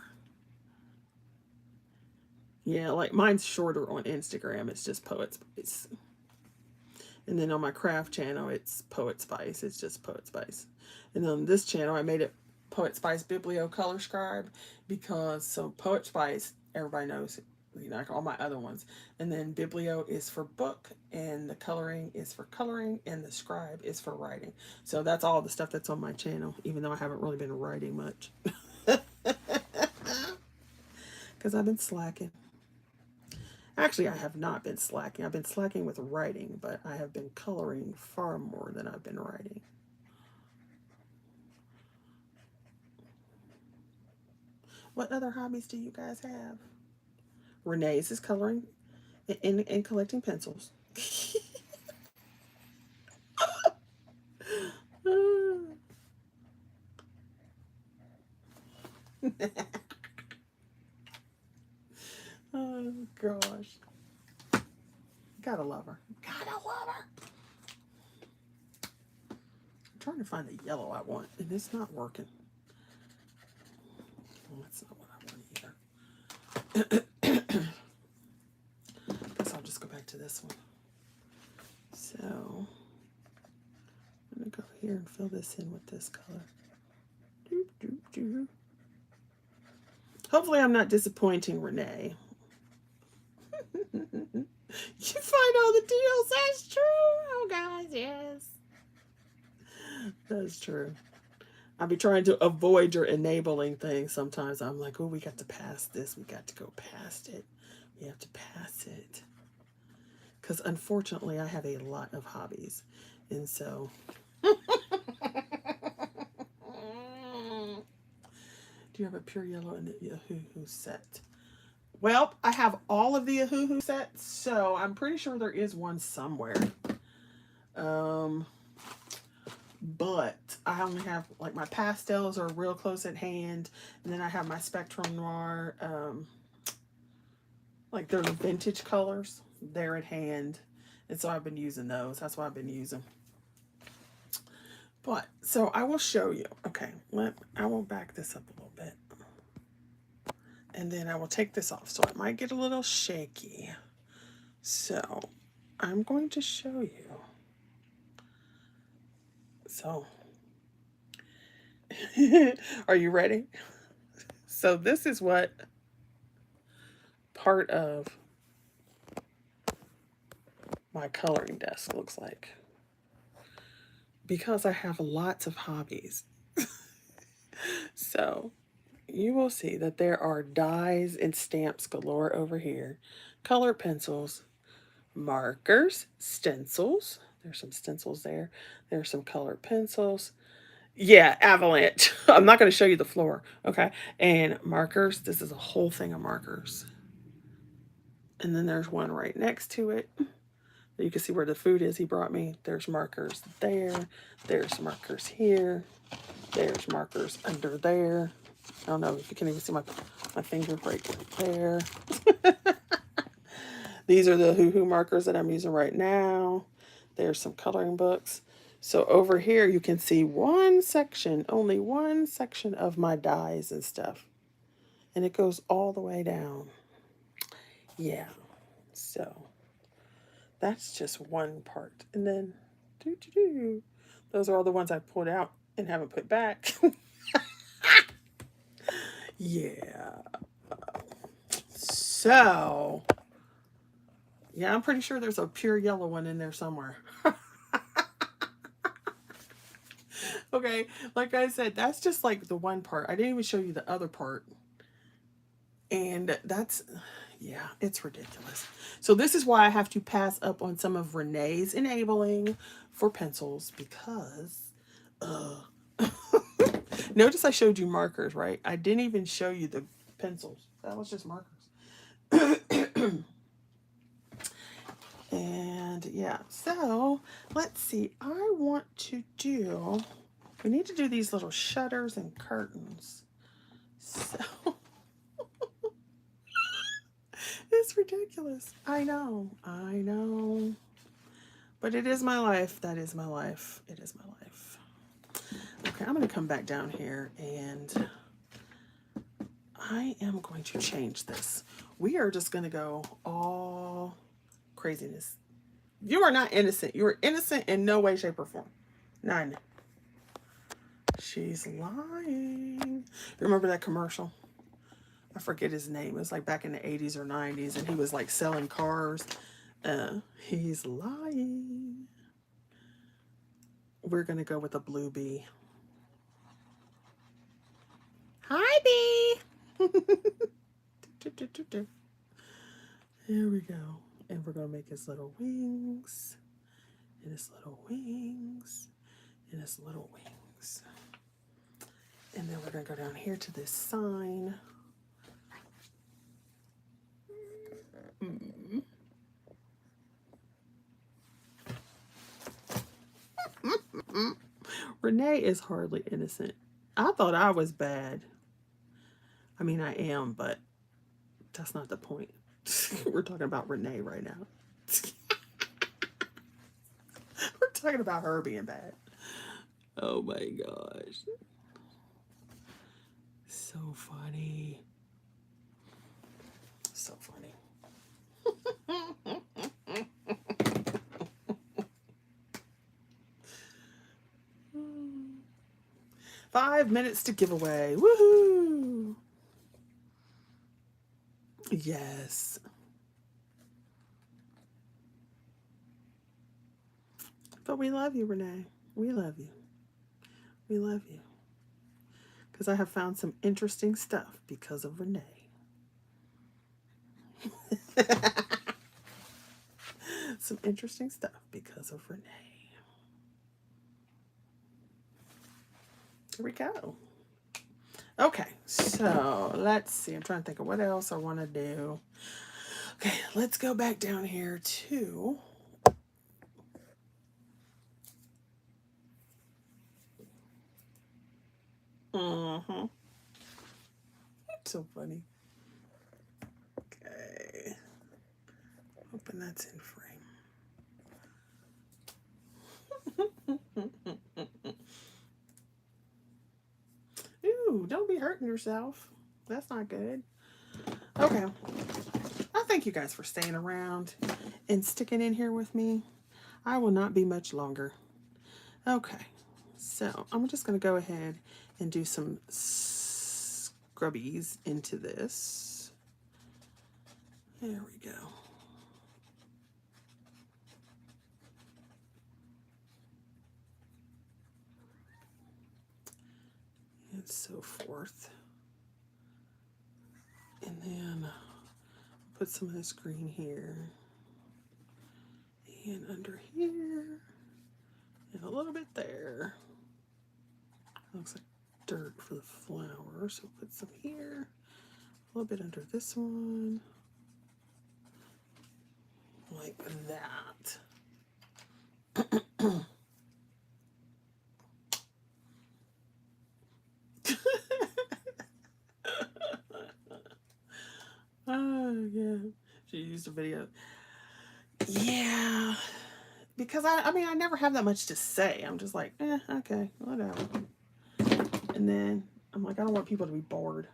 [SPEAKER 1] Yeah, like mine's shorter on Instagram. It's just Poet Spice. And then on my craft channel, it's Poet Spice. It's just Poet Spice. And on this channel, I made it Poet Spice Biblio Color Scribe because so Poet Spice, everybody knows, you know, like all my other ones. And then Biblio is for book, and the coloring is for coloring, and the scribe is for writing. So that's all the stuff that's on my channel, even though I haven't really been writing much. Because I've been slacking. Actually, I have not been slacking. I've been slacking with writing, but I have been coloring far more than I've been writing. What other hobbies do you guys have? Renee's is coloring and collecting pencils. Oh gosh. Gotta love her. Gotta love her. I'm trying to find the yellow I want, and it's not working. Well, that's not what I want either. Guess I'll just go back to this one. So I'm gonna go here and fill this in with this color. Doop, doop, doop. Hopefully I'm not disappointing Renee. You find all the deals. That's true. Oh, guys, yes. That's true. I'll be trying to avoid your enabling things. Sometimes I'm like, oh, we got to pass this. We got to go past it. We have to pass it. Because unfortunately, I have a lot of hobbies. And so. Do you have a pure yellow in the Yahoo set? Well, I have all of the Yahoo sets, so I'm pretty sure there is one somewhere. But I only have, like, my pastels are real close at hand, and then I have my Spectrum Noir, like they're the vintage colors, they're at hand, and so I've been using those. That's what I've been using. But so I will show you. Okay, I will back this up a little bit. And then I will take this off. So it might get a little shaky. So I'm going to show you. So are you ready? So this is what part of my coloring desk looks like. Because I have lots of hobbies. So you will see that there are dies and stamps galore over here, colored pencils, markers, stencils. There's some stencils there. There's some colored pencils. Yeah, avalanche. I'm not going to show you the floor. Okay. And markers. This is a whole thing of markers. And then there's one right next to it. You can see where the food is he brought me. There's markers there. There's markers here. There's markers under there. I don't know if you can even see my finger right there. These are the Hoo markers that I'm using right now. There's some coloring books. So over here you can see one section, only one section of my dies and stuff. And it goes all the way down. Yeah. So that's just one part. And then those are all the ones I pulled out and haven't put back. Yeah. So, yeah, I'm pretty sure there's a pure yellow one in there somewhere. Okay, like I said, that's just like the one part. I didn't even show you the other part. And that's, yeah, it's ridiculous. So this is why I have to pass up on some of Renee's enabling for pencils because, notice I showed you markers, right? I didn't even show you the pencils. That was just markers. And yeah, so let's see. I want to do, we need to do these little shutters and curtains. So it's ridiculous. I know. But it is my life. That is my life. It is my life. Okay, I'm going to come back down here and I am going to change this. We are just going to go all craziness. You are not innocent. You are innocent in no way, shape, or form. None. She's lying. Remember that commercial? I forget his name. It was like back in the 80s or 90s, and he was like selling cars. He's lying. We're going to go with a blue bee. Hi, bee. Here we go. And we're going to make his little wings. And his little wings. And his little wings. And then we're going to go down here to this sign. Rene is hardly innocent. I thought I was bad. I mean, I am, but that's not the point. We're talking about Rene right now. We're talking about her being bad. Oh my gosh. So funny. So funny. 5 minutes to give away. Woohoo! Yes. But we love you, Rene. We love you. We love you. Because I have found some interesting stuff because of Rene. Some interesting stuff because of Rene. Here we go. Okay, so let's see. I'm trying to think of what else I want to do. Okay, let's go back down here to so funny. Okay. Hoping that's in frame. Ooh, don't be hurting yourself. That's not good. Okay. I thank you guys for staying around and sticking in here with me. I will not be much longer. Okay. So I'm just going to go ahead and do some scrubbies into this. There we go. And so forth. And then put some of this green here. And under here. And a little bit there. Looks like dirt for the flower. So put some here. A little bit under this one. Like that. Oh, yeah. She used a video. Yeah. Because I mean, I never have that much to say. I'm just like, okay, whatever. And then I'm like, I don't want people to be bored.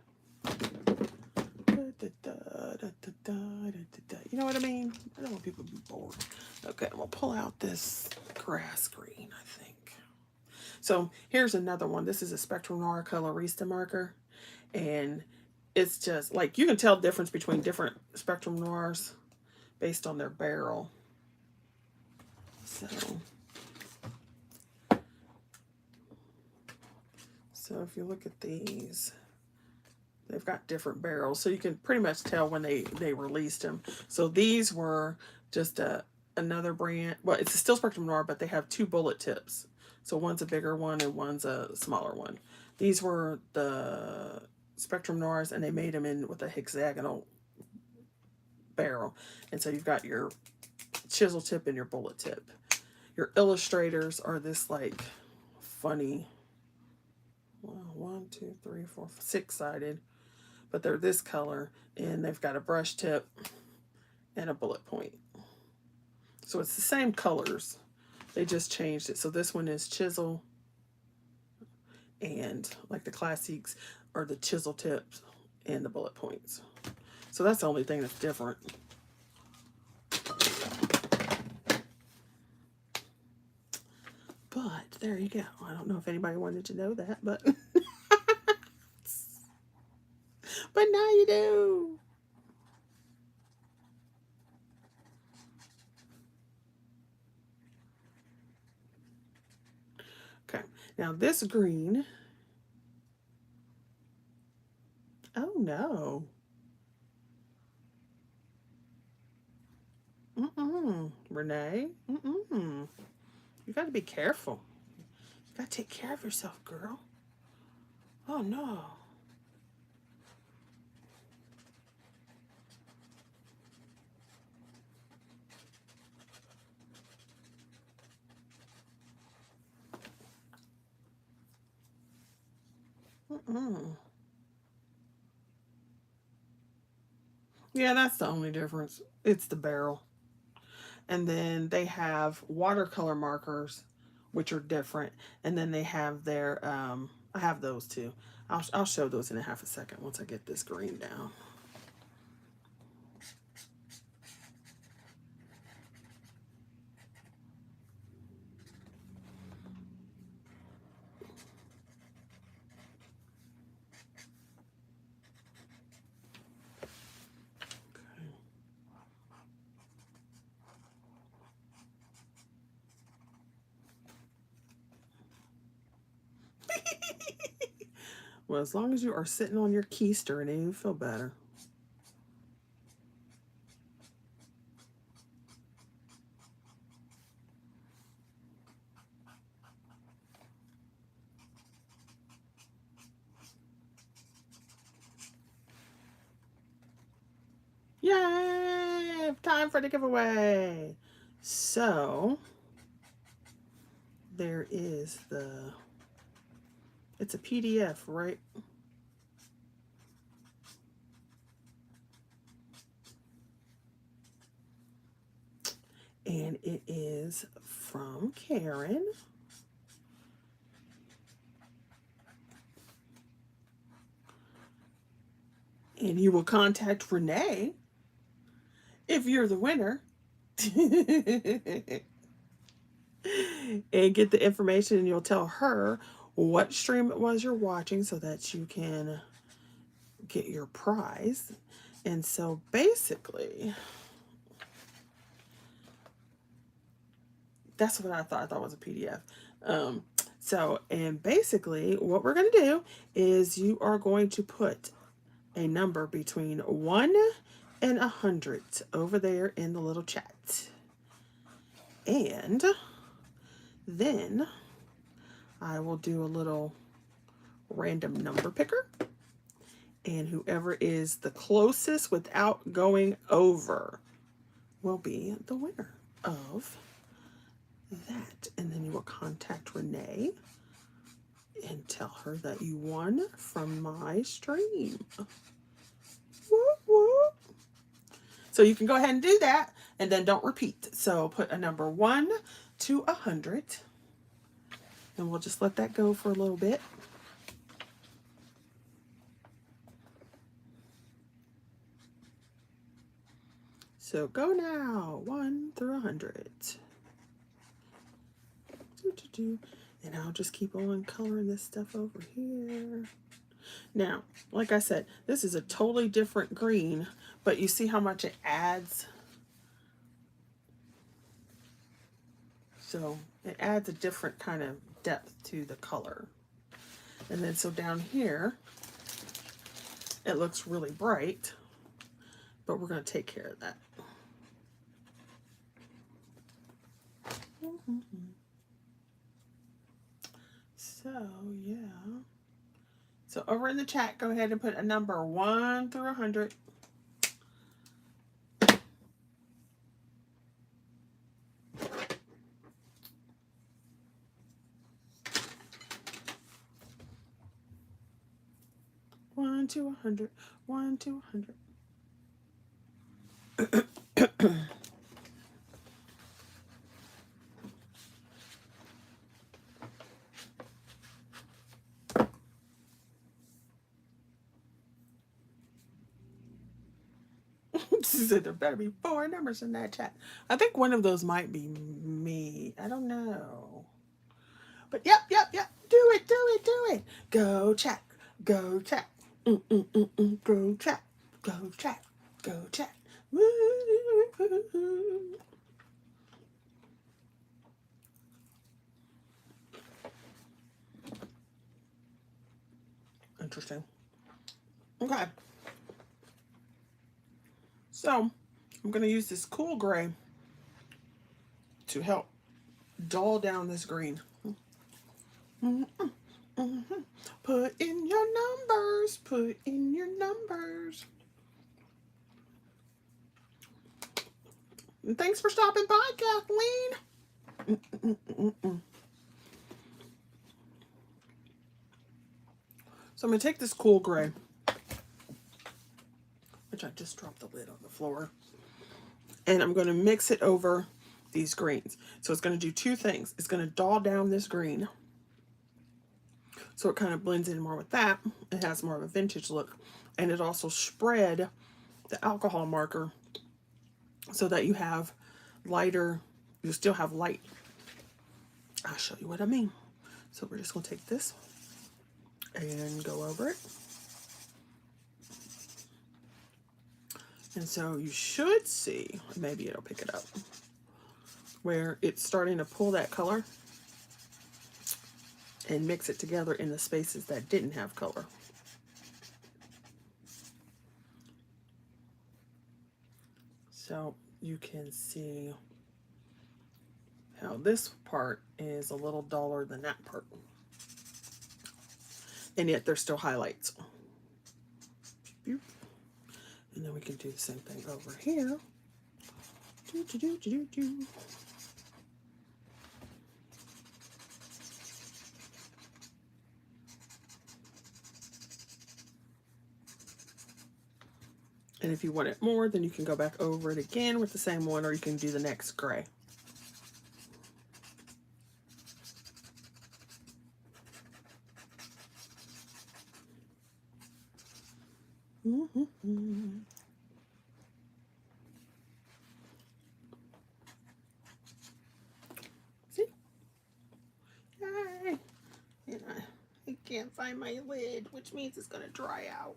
[SPEAKER 1] You know what I mean? I don't want people to be bored. Okay, I'm going to pull out this grass green, I think. So here's another one. This is a Spectrum Noir Colorista marker. And it's just like, you can tell the difference between different Spectrum Noirs based on their barrel. So if you look at these, they've got different barrels, so you can pretty much tell when they released them. So these were just another brand. Well, it's still Spectrum Noir, but they have two bullet tips. So one's a bigger one and one's a smaller one. These were the Spectrum Noirs, and they made them in with a hexagonal barrel. And so you've got your chisel tip and your bullet tip. Your illustrators are this like funny, well, 1, 2, 3, 4, 6-sided, but they're this color, and they've got a brush tip and a bullet point. So it's the same colors, they just changed it. So this one is chisel, and like the classics are the chisel tips and the bullet points. So that's the only thing that's different. But there you go. I don't know if anybody wanted to know that, but but now you do. Okay, now this green. Oh no. Rene. You got to be careful. You got to take care of yourself, girl. Oh no. Mm-mm. Yeah, that's the only difference. It's the barrel. And then they have watercolor markers, which are different. And then they have their, I have those too. I'll show those in a half a second once I get this green down. Well, as long as you are sitting on your keister and you feel better. Yay! Time for the giveaway. So, there is it's a PDF, right? And it is from Karen. And you will contact Rene if you're the winner. And get the information, and you'll tell her what stream it was you're watching so that you can get your prize. And so basically, that's what I thought. I thought it was a PDF. And basically, what we're going to do is you are going to put a number between 1 and 100 over there in the little chat. And then I will do a little random number picker. And whoever is the closest without going over will be the winner of that. And then you will contact Renee and tell her that you won from my stream. Whoop, whoop. So you can go ahead and do that, and then don't repeat. So put a number 1 to 100, and we'll just let that go for a little bit. So go now, 1 through 100. And I'll just keep on coloring this stuff over here. Now, like I said, this is a totally different green, but you see how much it adds? So it adds a different kind of depth to the color. And then so down here, it looks really bright, but we're going to take care of that. So, yeah. So over in the chat, go ahead and put a number 1 through 100. One to 100, 1 to 100. She said there better be 4 numbers in that chat. I think one of those might be me. I don't know. But yep. Do it. Go chat. Go chat. Go chat. Go chat. Go chat. Woo. Interesting. Okay. So I'm going to use this cool gray to help dull down this green. Put in your numbers. Put in your numbers. And thanks for stopping by, Kathleen. So I'm going to take this cool gray, which I just dropped the lid on the floor, and I'm going to mix it over these greens. So it's going to do two things. It's going to dull down this green, so it kind of blends in more with that. It has more of a vintage look, and it also spread the alcohol marker so that you have lighter, you still have light. I'll show you what I mean. So we're just going to take this and go over it. And so you should see, maybe it'll pick it up, where it's starting to pull that color and mix it together in the spaces that didn't have color. So you can see how this part is a little duller than that part. And yet there's still highlights. And then we can do the same thing over here. And if you want it more, then you can go back over it again with the same one, or you can do the next gray. See? Yay! And I can't find my lid, which means it's going to dry out.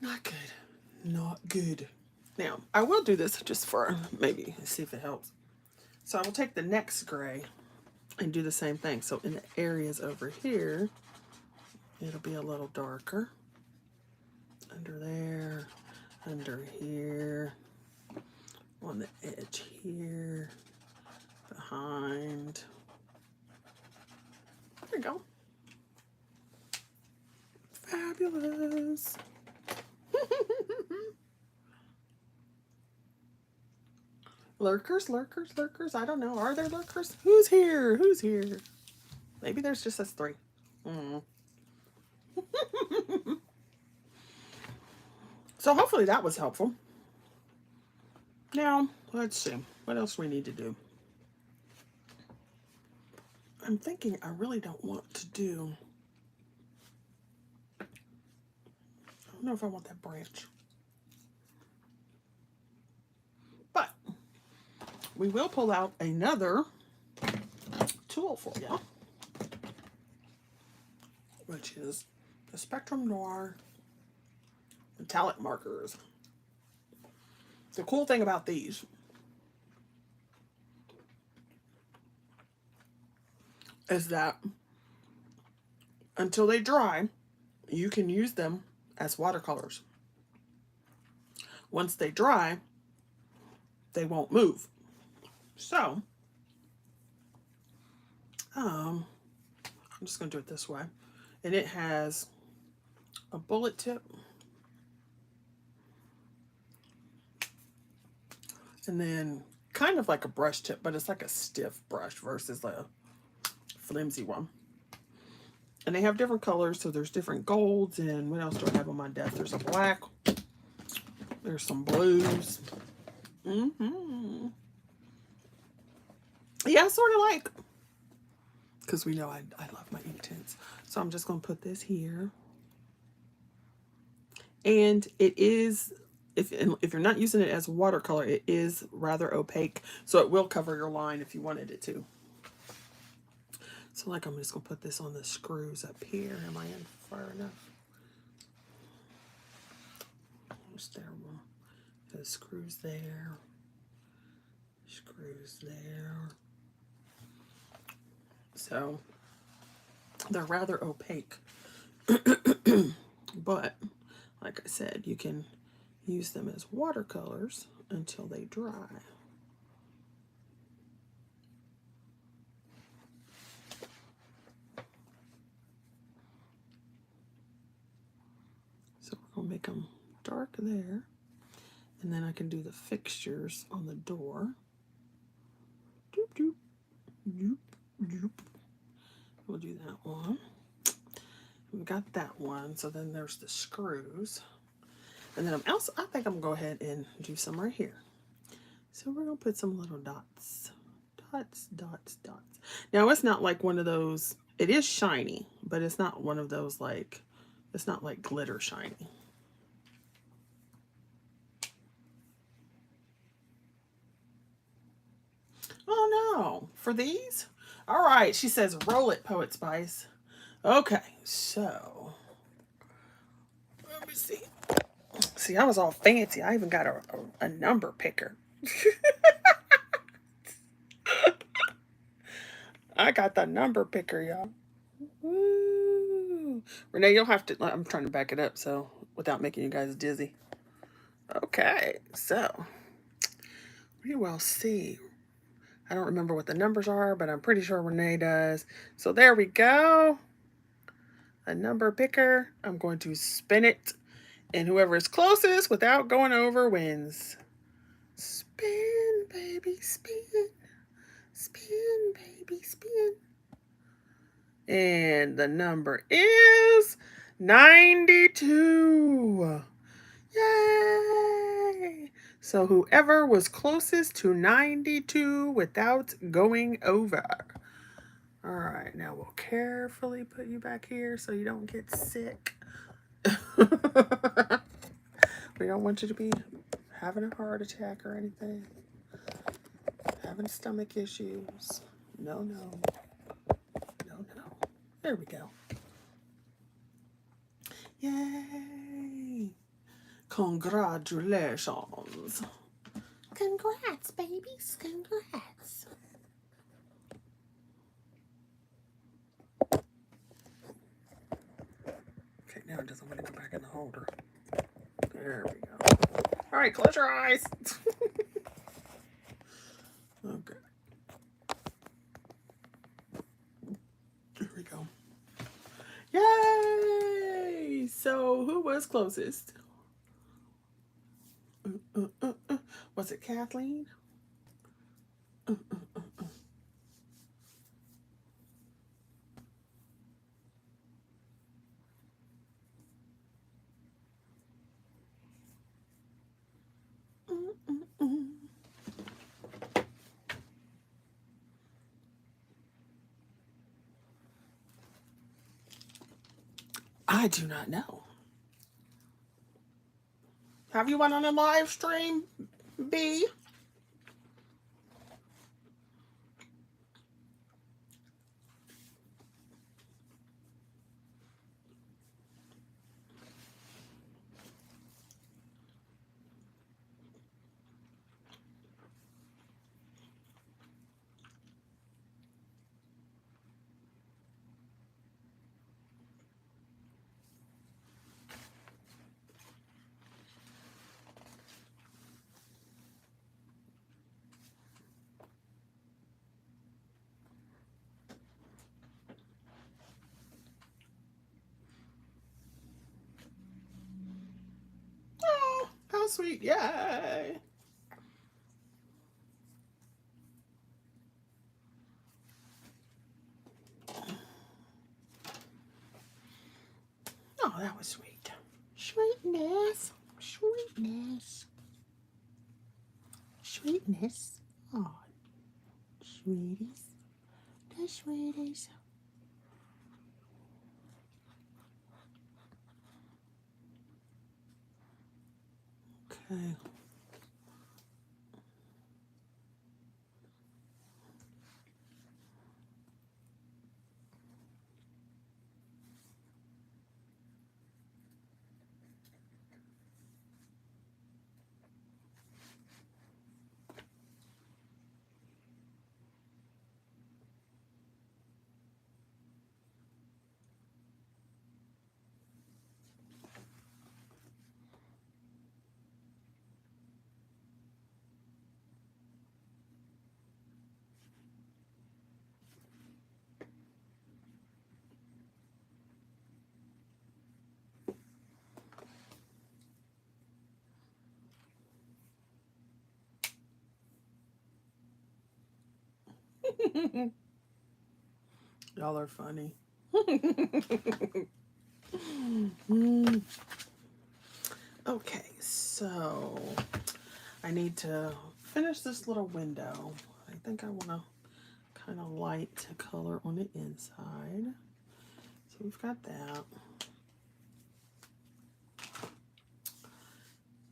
[SPEAKER 1] Not good. Not good. Now, I will do this just for maybe see if it helps. So I will take the next gray and do the same thing. So in the areas over here, it'll be a little darker. Under there, under here, on the edge here, behind. There you go. Fabulous. Lurkers, lurkers, lurkers. I don't know. Are there lurkers? Who's here? Who's here? Maybe there's just us three. So hopefully that was helpful. Now, let's see. What else we need to do? I'm thinking I really don't want to do... I don't know if I want that branch. But we will pull out another tool for you, which is the Spectrum Noir metallic markers. The cool thing about these is that until they dry, you can use them as watercolors. Once they dry, they won't move. So, I'm just going to do it this way. And it has a bullet tip. And then kind of like a brush tip, but it's like a stiff brush versus a flimsy one. And they have different colors, so there's different golds. And what else do I have on my desk? There's a black. There's some blues. Yeah, sort of like. Because we know I love my ink tints. So I'm just going to put this here. And it is... If you're not using it as watercolor, it is rather opaque, so it will cover your line if you wanted it to. So like I'm just going to put this on the screws up here. Am I in far enough? Just there. The screws there. Screws there. So they're rather opaque. But like I said, you can use them as watercolors until they dry. So we're going to make them dark there. And then I can do the fixtures on the door. Doop, doop, doop, doop. We'll do that one. we got that one. So then there's the screws. And then I think I'm gonna go ahead and do some right here. So we're gonna put some little dots. Dots, dots, dots. Now it's not like one of those, it is shiny, but it's not one of those like, it's not like glitter shiny. Oh no, for these? All right, she says roll it, Poet Spice. Okay, so let me see. See, I was all fancy. I even got a number picker. I got the number picker, y'all. Woo. Renee, you'll have to, I'm trying to back it up so without making you guys dizzy. Okay, so we will see. I don't remember what the numbers are, but I'm pretty sure Renee does. So there we go. A number picker. I'm going to spin it, and whoever is closest without going over wins. Spin, baby, spin. Spin, baby, spin. And the number is 92. Yay! So whoever was closest to 92 without going over. All right, now we'll carefully put you back here so you don't get sick. We don't want you to be having a heart attack or anything. Having stomach issues. No, no. No, no. There we go. Yay! Congratulations. Congrats, babies. Congrats. Okay, now it doesn't want to go back in the holder. There we go. All right, close your eyes. Okay. Here we go. Yay! So who was closest? Was it Kathleen? I do not know. Have you went on a live stream, B? Oh, how sweet. Yay. Oh, that was sweet. Sweetness. Sweetness. Sweetness. Oh, sweeties. The sweeties. Okay. Y'all are funny. need to finish this little window. I think I want to kind of light color on the inside. So we've got that.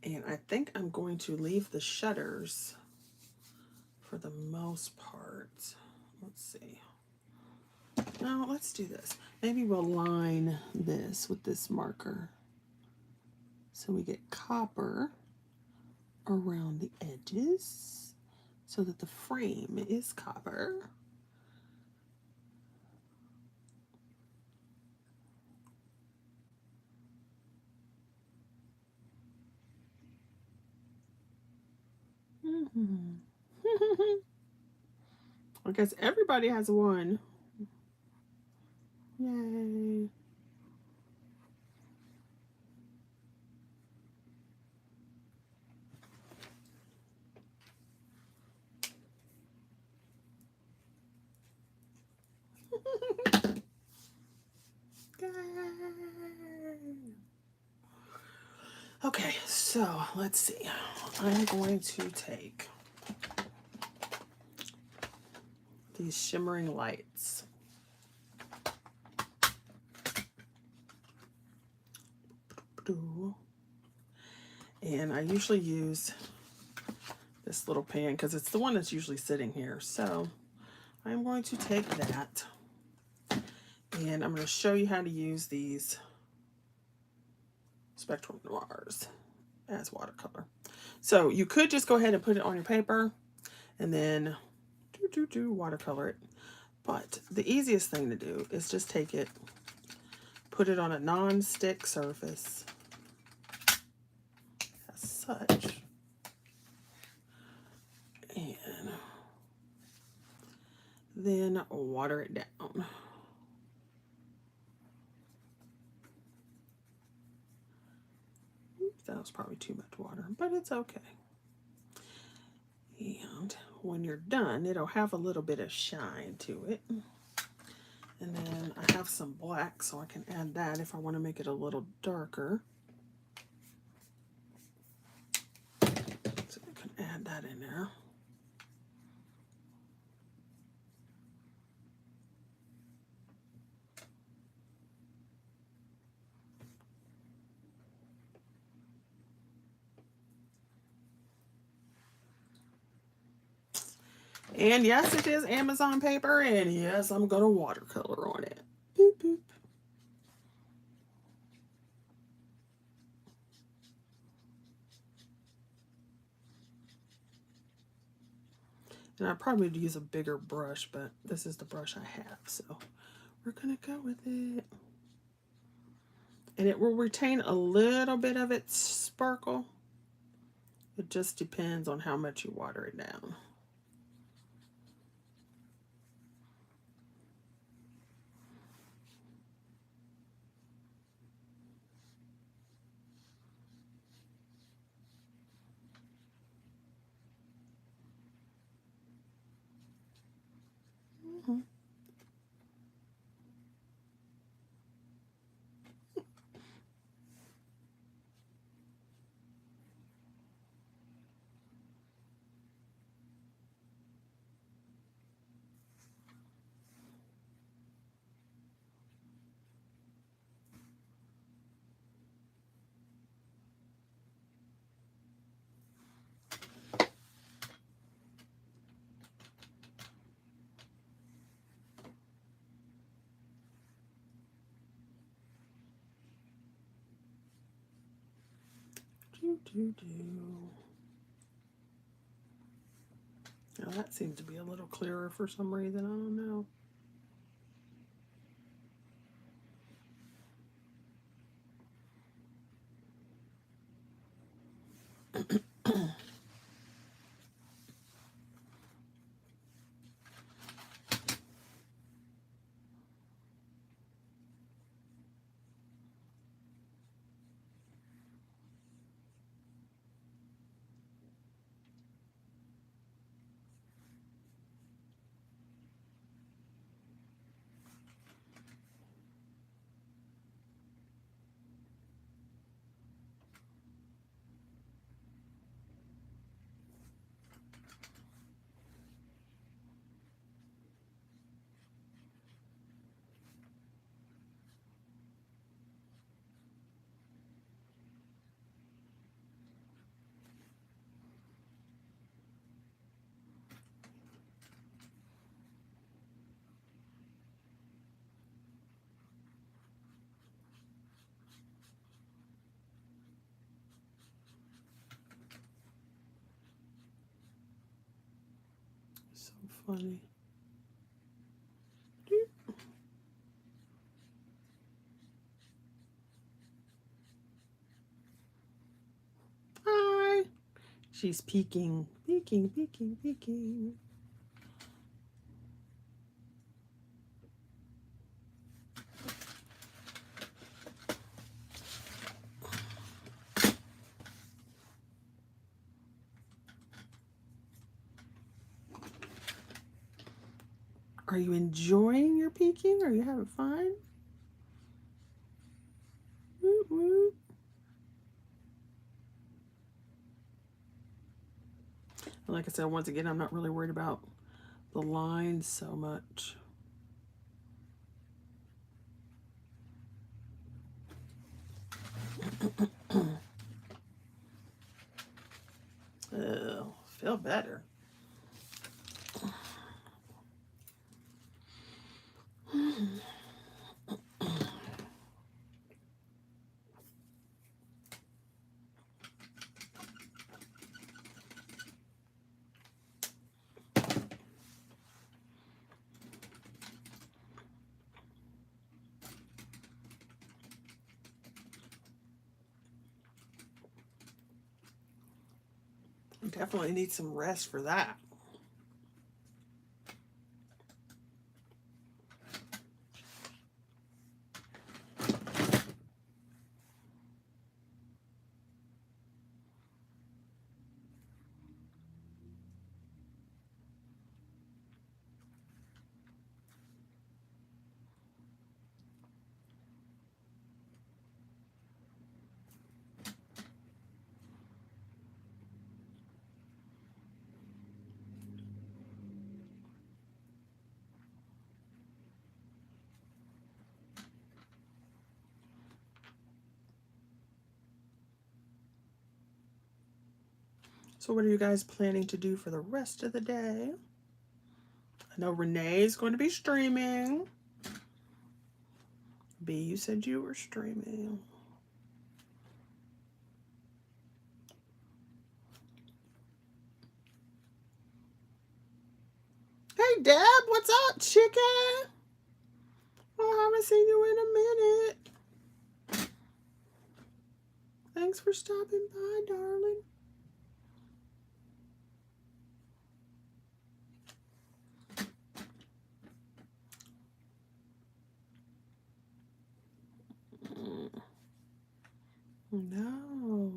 [SPEAKER 1] And I think I'm going to leave the shutters for the most part. Let's see. No, let's do this. Maybe we'll line this with this marker. So we get copper around the edges so that the frame is copper. I guess everybody has one. Yay. Okay, so let's see. I'm going to take these shimmering lights. And I usually use this little pan because it's the one that's usually sitting here. So I'm going to take that and I'm going to show you how to use these Spectrum Noirs as watercolor. So you could just go ahead and put it on your paper and then watercolor it. But the easiest thing to do is just take it, put it on a non-stick surface as such, and then water it down. Oops, that was probably too much water, but it's okay. And when you're done, it'll have a little bit of shine to it. And then I have some black, so I can add that if I want to make it a little darker. So I can add that in there. And yes, it is Amazon paper, and yes, I'm going to watercolor on it. Boop, boop. And I probably would use a bigger brush, but this is the brush I have, so we're going to go with it. And it will retain a little bit of its sparkle. It just depends on how much you water it down. Now that seems to be a little clearer for some reason. I don't know. funny. Hi. She's peeking, peeking, peeking, peeking. Are you enjoying your peeking? Are you having fun? Woot woot. Like I said, once again, I'm not really worried about the lines so much. Oh, feel better. Definitely need some rest for that. So what are you guys planning to do for the rest of the day? I know Rene is going to be streaming. B, you said you were streaming. Hey, Deb, what's up, chicken? Oh, I haven't seen you in a minute. Thanks for stopping by, darling. No.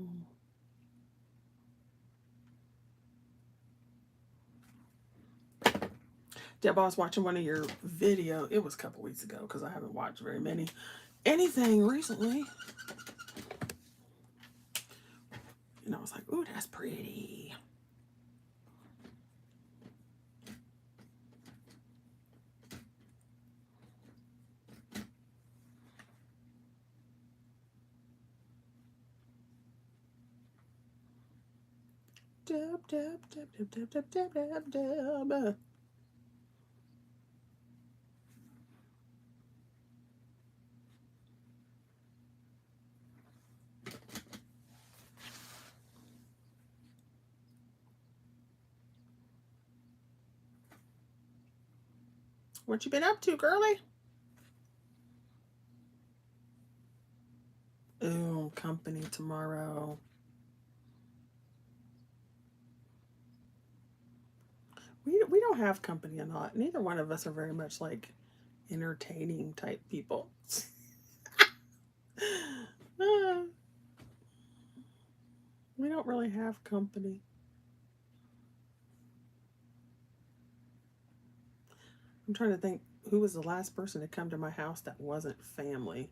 [SPEAKER 1] Deb, I was watching one of your video. It was a couple weeks ago because I haven't watched very many. Anything recently. And I was like, ooh, that's pretty. Deb, Deb, Deb, Deb, Deb, Deb, Deb, Deb, Deb. What you been up to, girly? Ooh, company tomorrow. We don't have company a lot. Neither one of us are very much like entertaining type people. We don't really have company. I'm trying to think who was the last person to come to my house that wasn't family.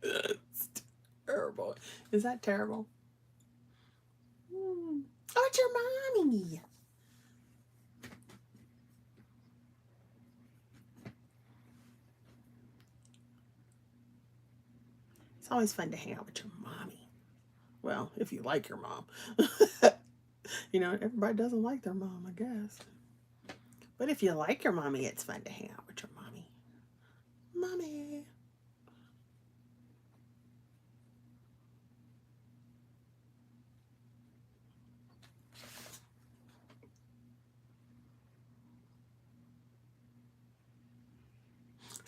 [SPEAKER 1] It's terrible. Is that terrible? Oh, it's your mommy. It's always fun to hang out with your mommy. Well, if you like your mom. You know, everybody doesn't like their mom, I guess. But if you like your mommy, it's fun to hang out with your mommy. Mommy.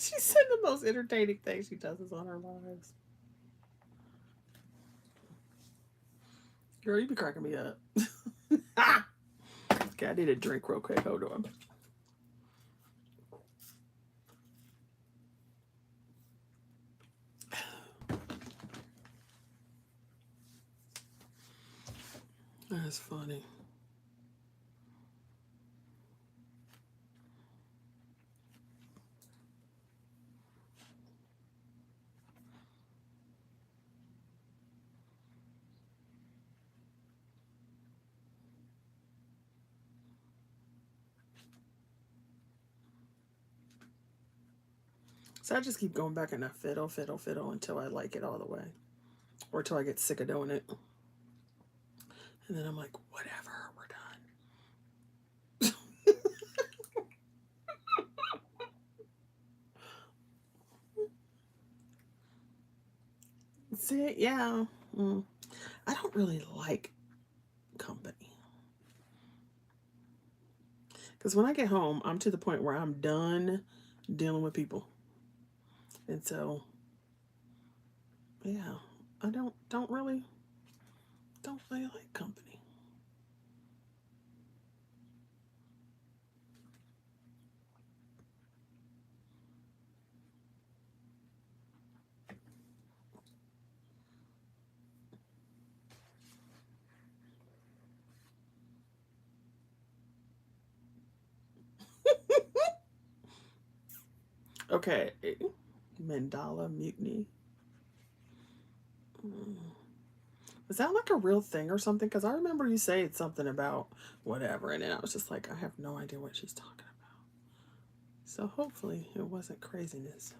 [SPEAKER 1] She said the most entertaining thing she does is on her lives. Girl, you be cracking me up. Okay, I need a drink real quick. Hold on. That's funny. So I just keep going back and I fiddle, fiddle, fiddle until I like it all the way. Or until I get sick of doing it. And then I'm like, whatever, we're done. See, yeah. Mm. I don't really like company. Because when I get home, I'm to the point where I'm done dealing with people. And so, yeah, I don't really like company. Okay, mandala mutiny. Mm. Is that like a real thing or something? Because I remember you saying something about whatever, and then I was just like, I have no idea what she's talking about. So hopefully it wasn't craziness.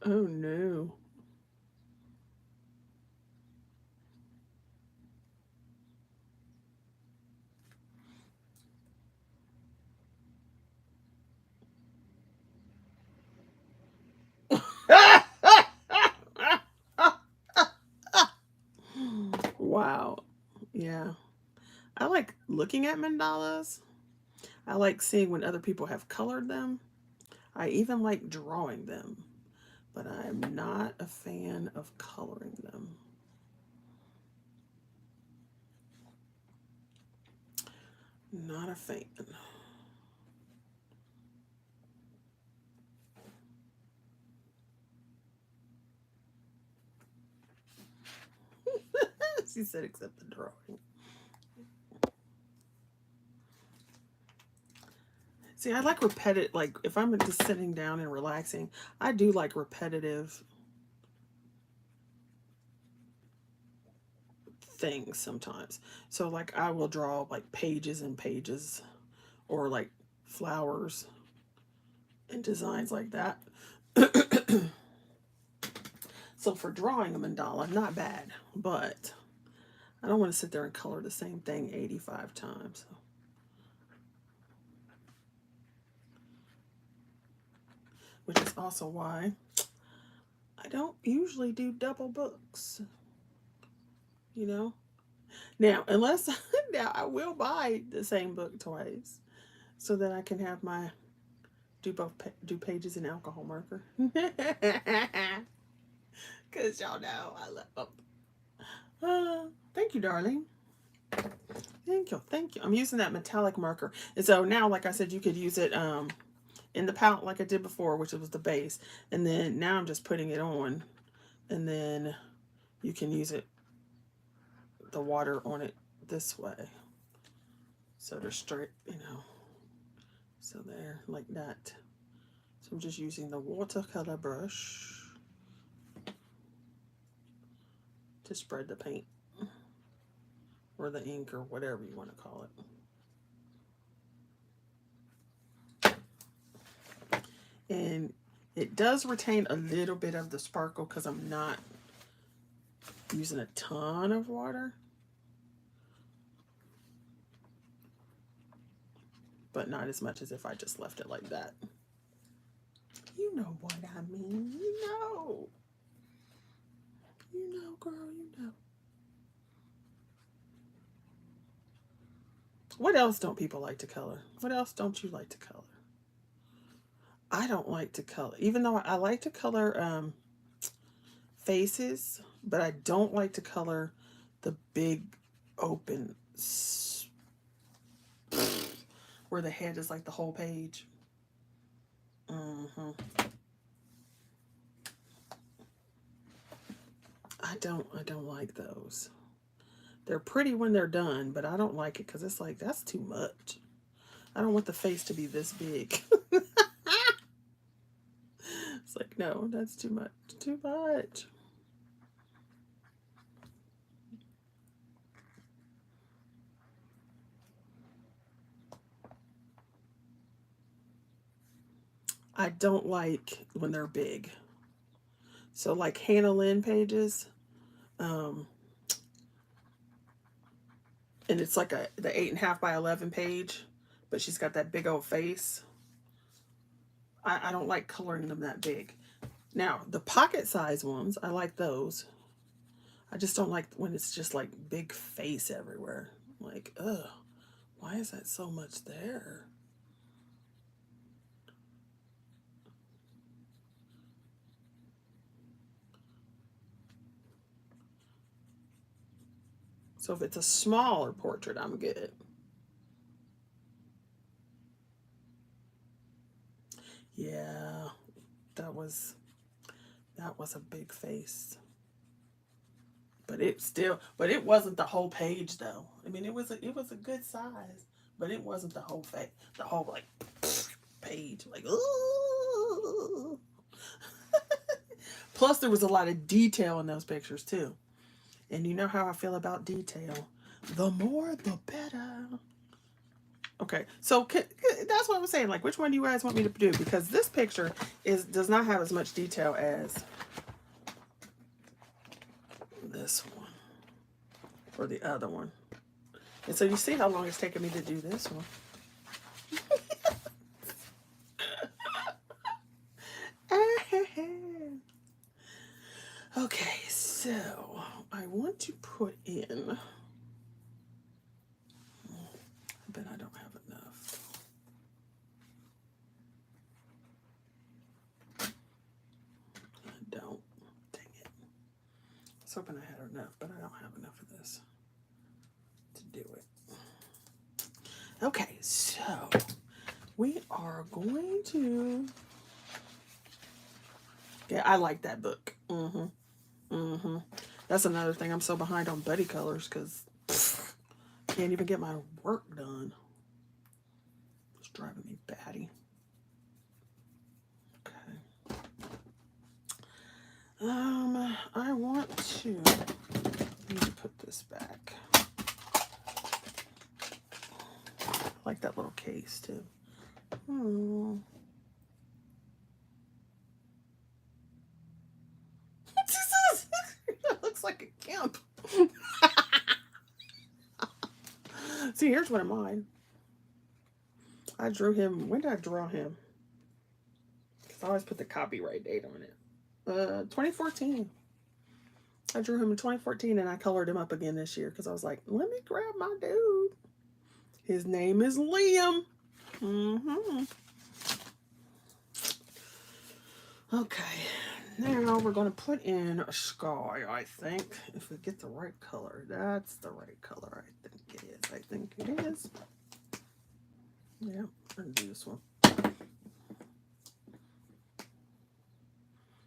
[SPEAKER 1] Oh no. Wow. Yeah. I like looking at mandalas. I like seeing when other people have colored them. I even like drawing them, but I'm not a fan of coloring them. Not a fan. She said, except the drawing. See, I like repetitive, like if I'm just sitting down and relaxing, I do like repetitive things sometimes. So, like, I will draw like pages and pages or like flowers and designs like that. So, for drawing a mandala, not bad, but I don't want to sit there and color the same thing 85 times. Which is also why I don't usually do double books, you know? Now, unless now I will buy the same book twice so that I can have my do pages in alcohol marker. Cause y'all know I love them. Thank you, darling. Thank you, thank you. I'm using that metallic marker, and so now, like I said, you could use it in the palette like I did before, which was the base, and then now I'm just putting it on, and then you can use it the water on it this way, so they're straight, you know. So there, like that. So I'm just using the watercolor brush to spread the paint. or the ink or whatever you want to call it. And it does retain a little bit of the sparkle because I'm not using a ton of water. But not as much as if I just left it like that. You know what I mean. You know. You know, girl, you know. What else don't people like to color? What else don't you like to color? I don't like to color. Even though I like to color faces, but I don't like to color the big open where the head is like the whole page. I don't like those. They're pretty when they're done, but I don't like it because it's like, that's too much. I don't want the face to be this big. It's like, no, that's too much. Too much. I don't like when they're big. So like Hannah Lynn pages, and it's like the 8.5 by 11 page, but she's got that big old face. I don't like coloring them that big. Now the pocket size ones, I like those. I just don't like when it's just like big face everywhere. Like, ugh, why is that so much there? So if it's a smaller portrait, I'm good. Yeah, that was a big face. But it wasn't the whole page though. I mean, it was a good size, but it wasn't the whole the whole like page. Like, ooh. Plus, there was a lot of detail in those pictures too. And you know how I feel about detail. The more, the better. Okay, so that's what I'm saying. Like, which one do you guys want me to do? Because this picture does not have as much detail as this one or the other one. And so you see how long it's taken me to do this one. Okay, so I want to put in. I bet I don't have enough. I don't. Dang it. I was hoping I had enough, but I don't have enough of this to do it. Okay, so we are going to. Yeah, I like that book. That's another thing. I'm so behind on buddy colors because can't even get my work done. It's driving me batty. Okay. I want to need to put this back. I like that little case too. That looks like a camp. See, here's one of mine. I drew him. When did I draw him? Because I always put the copyright date on it. 2014. I drew him in 2014 and I colored him up again this year because I was like, let me grab my dude. His name is Liam. Okay, now we're going to put in a sky, I think. If we get the right color. That's the right color, I think it is. I think it is. Yeah, I'm going to do this one.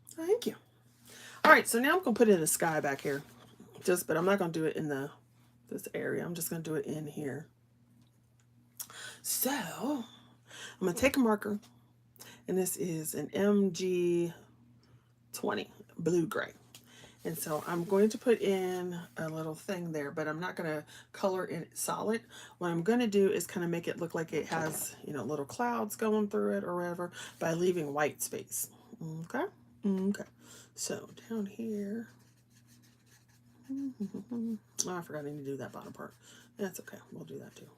[SPEAKER 1] Thank you. All right, so now I'm going to put in a sky back here. But I'm not going to do it in this area. I'm just going to do it in here. So, I'm going to take a marker, and this is an MG20 blue-gray. And so I'm going to put in a little thing there, but I'm not going to color in it solid. What I'm going to do is kind of make it look like it has, you know, little clouds going through it or whatever by leaving white space. Okay? Okay. So down here. Oh, I forgot I need to do that bottom part. That's okay. We'll do that too.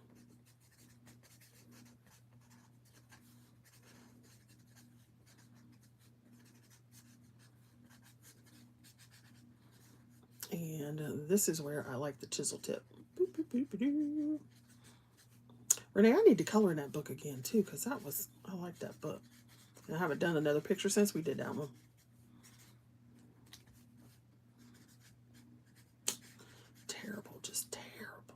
[SPEAKER 1] And this is where I like the chisel tip. Rene, I need to color in that book again too, because I like that book. And I haven't done another picture since we did that one. Terrible, just terrible.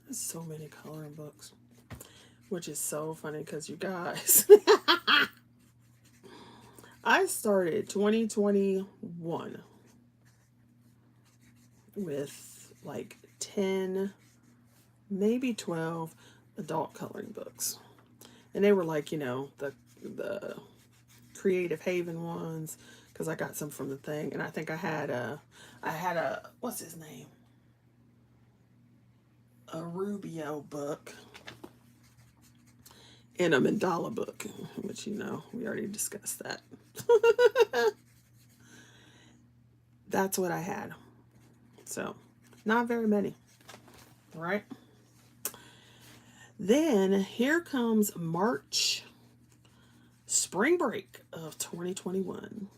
[SPEAKER 1] There's so many coloring books, which is so funny because you guys, I started 2021 with like 10, maybe 12 adult coloring books. And they were like, you know, the Creative Haven ones, because I got some from the thing. And I think I had a what's his name? A Rubio book and a mandala book, which, you know, we already discussed that. That's what I had. So, not very many, right? Then here comes March, spring break of 2021.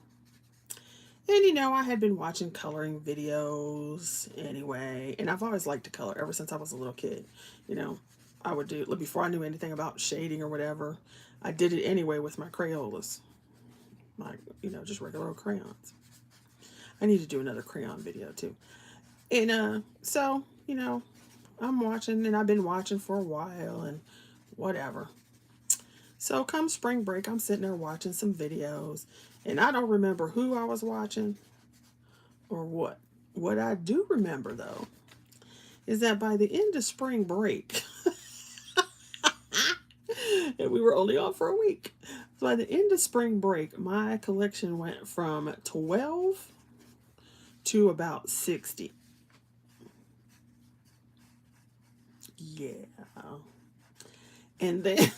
[SPEAKER 1] And you know, I had been watching coloring videos anyway, and I've always liked to color ever since I was a little kid. You know, I would do, before I knew anything about shading or whatever, I did it anyway with my Crayolas. My, you know, just regular old crayons. I need to do another crayon video too. And so, you know, I'm watching, and I've been watching for a while and whatever. So come spring break, I'm sitting there watching some videos, and I don't remember who I was watching or what. What I do remember, though, is that by the end of spring break, and we were only off for a week, so by the end of spring break, my collection went from 12 to about 60. Yeah. And then,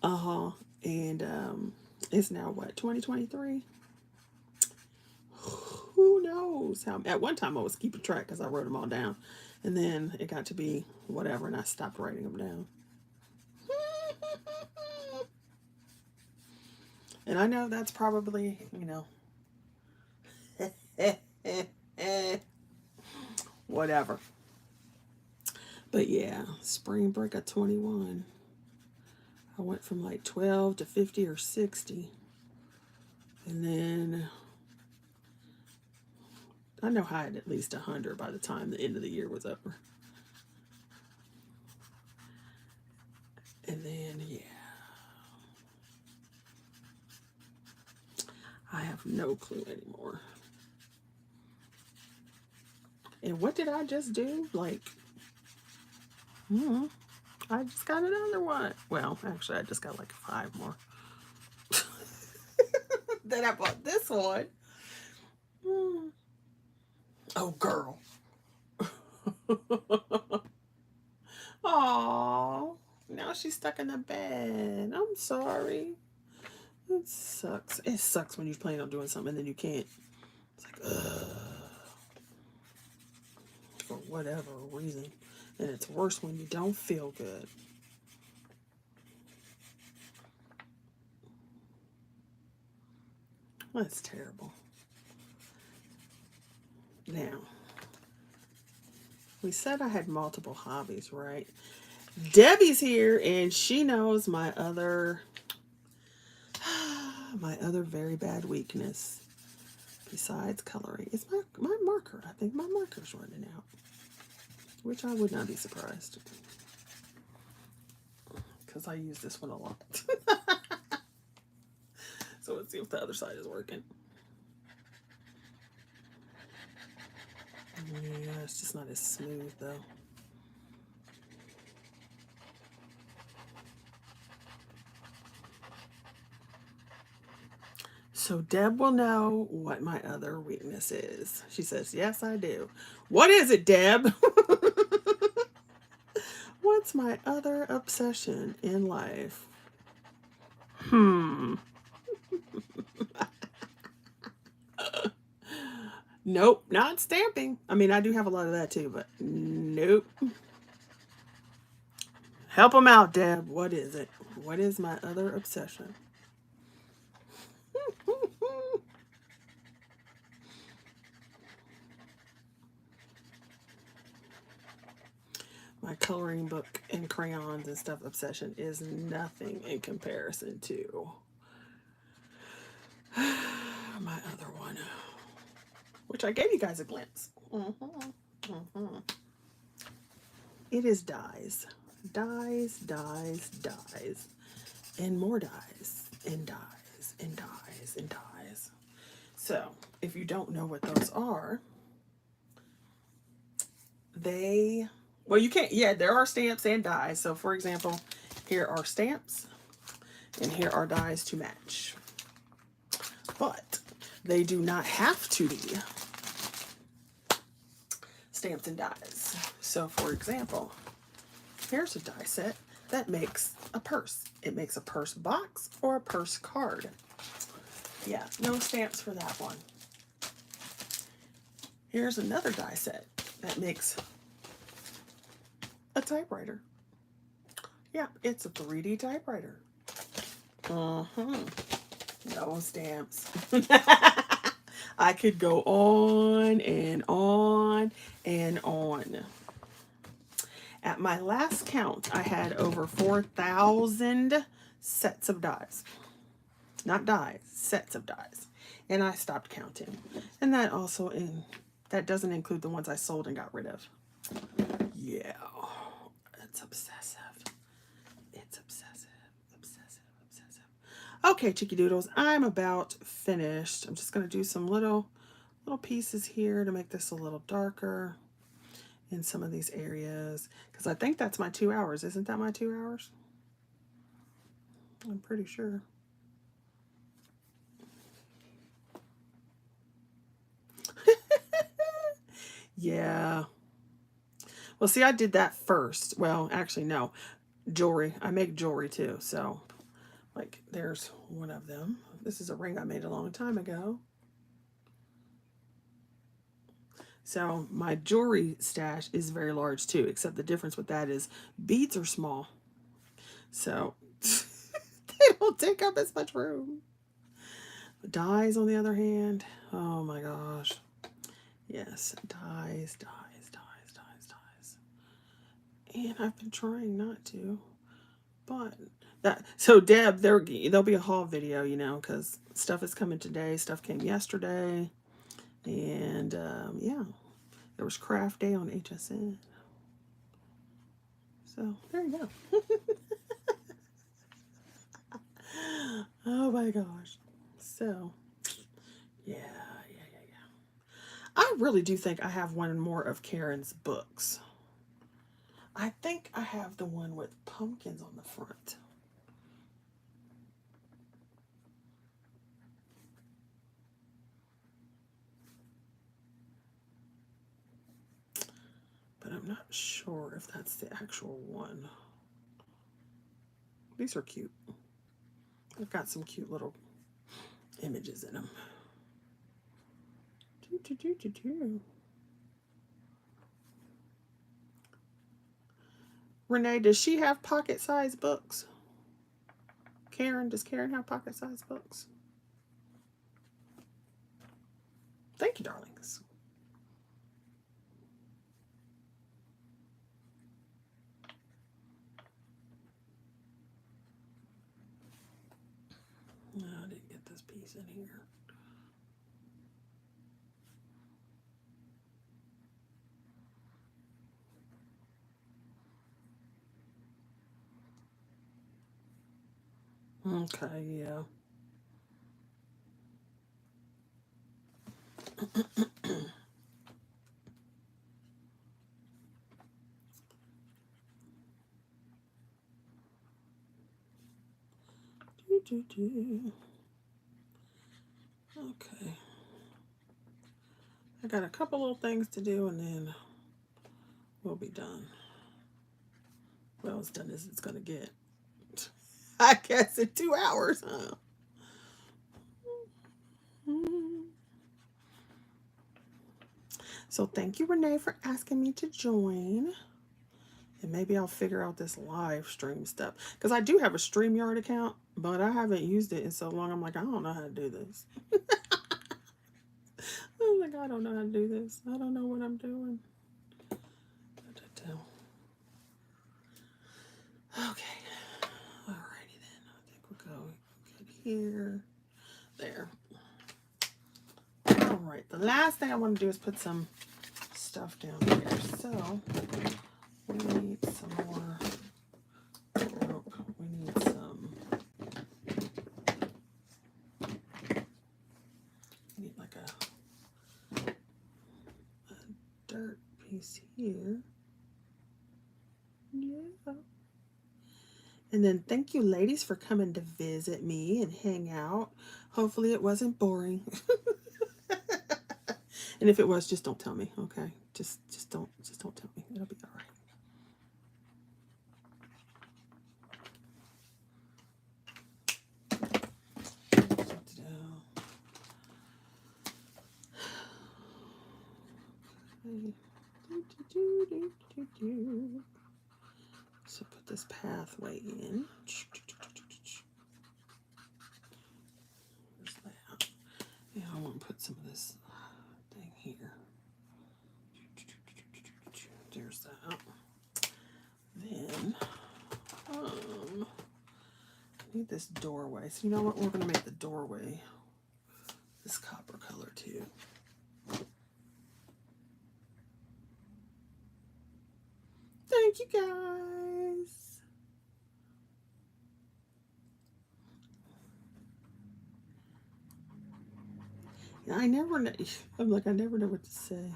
[SPEAKER 1] uh-huh, and it's now what, 2023? Who knows how? At one time I was keeping track because I wrote them all down, and then it got to be whatever, and I stopped writing them down. And I know that's probably, you know, whatever. But yeah, spring break of 21. I went from like 12 to 50 or 60. And then I know I had at least 100 by the time the end of the year was over. And then, yeah. I have no clue anymore. And what did I just do? Like, I just got another one. Well, actually, I just got like 5 more. Then I bought this one. Oh, girl. Aww. Now she's stuck in the bed. I'm sorry. It sucks. It sucks when you plan on doing something and then you can't. It's like, ugh. For whatever reason. And it's worse when you don't feel good. That's terrible. Now, we said I had multiple hobbies, right? Debbie's here, and she knows my other very bad weakness besides coloring. It's my marker. I think my marker's running out, which I would not be surprised because I use this one a lot. So let's see if the other side is working. Yeah, it's just not as smooth though. So Deb will know what my other weakness is. She says, yes, I do. What is it, Deb? What's my other obsession in life? Nope, not stamping. I mean, I do have a lot of that too, but nope. Help them out, Deb. What is it? What is my other obsession? My coloring book and crayons and stuff obsession is nothing in comparison to my other one, which I gave you guys a glimpse. It is dies. Dies, dies, dies. And more dies. And dies. And dies. And dies. So, if you don't know what those are, well, you can't, yeah, there are stamps and dies. So, for example, here are stamps, and here are dies to match. But they do not have to be stamps and dies. So, for example, here's a die set that makes a purse. It makes a purse box or a purse card. Yeah, no stamps for that one. Here's another die set that makes a typewriter. Yeah, it's a 3D typewriter. No stamps. I could go on and on and on. At my last count, I had over 4,000 sets of dies. Not dies, sets of dies. And I stopped counting. And that also that doesn't include the ones I sold and got rid of. Yeah, it's obsessive. It's obsessive, obsessive, obsessive. Okay, Cheeky Doodles, I'm about finished. I'm just going to do some little pieces here to make this a little darker in some of these areas. Because I think that's my 2 hours. Isn't that my 2 hours? I'm pretty sure. Yeah. Well, see, I did that first. Well, actually, no. Jewelry. I make jewelry too. So, like, there's one of them. This is a ring I made a long time ago. So, my jewelry stash is very large too, except the difference with that is beads are small. So, they don't take up as much room. Dies, on the other hand, oh my gosh. Yes, dies, dies, dies, dies, dies. And I've been trying not to, but that. So Deb, there'll be a haul video, you know, because stuff is coming today. Stuff came yesterday, and yeah, there was craft day on HSN. So there you go. Oh my gosh. So yeah. I really do think I have one more of Karen's books. I think I have the one with pumpkins on the front. But I'm not sure if that's the actual one. These are cute. I've got some cute little images in them. Rene, does she have pocket-sized books? Karen, does Karen have pocket-sized books? Thank you, darlings. No, I didn't get this piece in here. Okay, yeah. Okay. I got a couple little things to do and then we'll be done. Well, as done as it's going to get. I guess in 2 hours, huh? So thank you, Renee, for asking me to join. And maybe I'll figure out this live stream stuff. Because I do have a StreamYard account, but I haven't used it in so long. I'm like, I don't know how to do this. I'm like, I don't know how to do this. I don't know what I'm doing. Okay. Alrighty then. I think we'll go good here. There. Alright. The last thing I want to do is put some stuff down here. So we need some more rope. We need some. We need like a dirt piece here. Yeah. And then thank you, ladies, for coming to visit me and hang out. Hopefully it wasn't boring. And if it was, just don't tell me, okay? Just don't tell me. It'll be all right. So put this pathway in. There's that. Yeah, I want to put some of this thing here. There's that. Then, I need this doorway. So you know what? We're going to make the doorway this copper color too. Thank you, guys. Yeah, I never know. I'm like, I never know what to say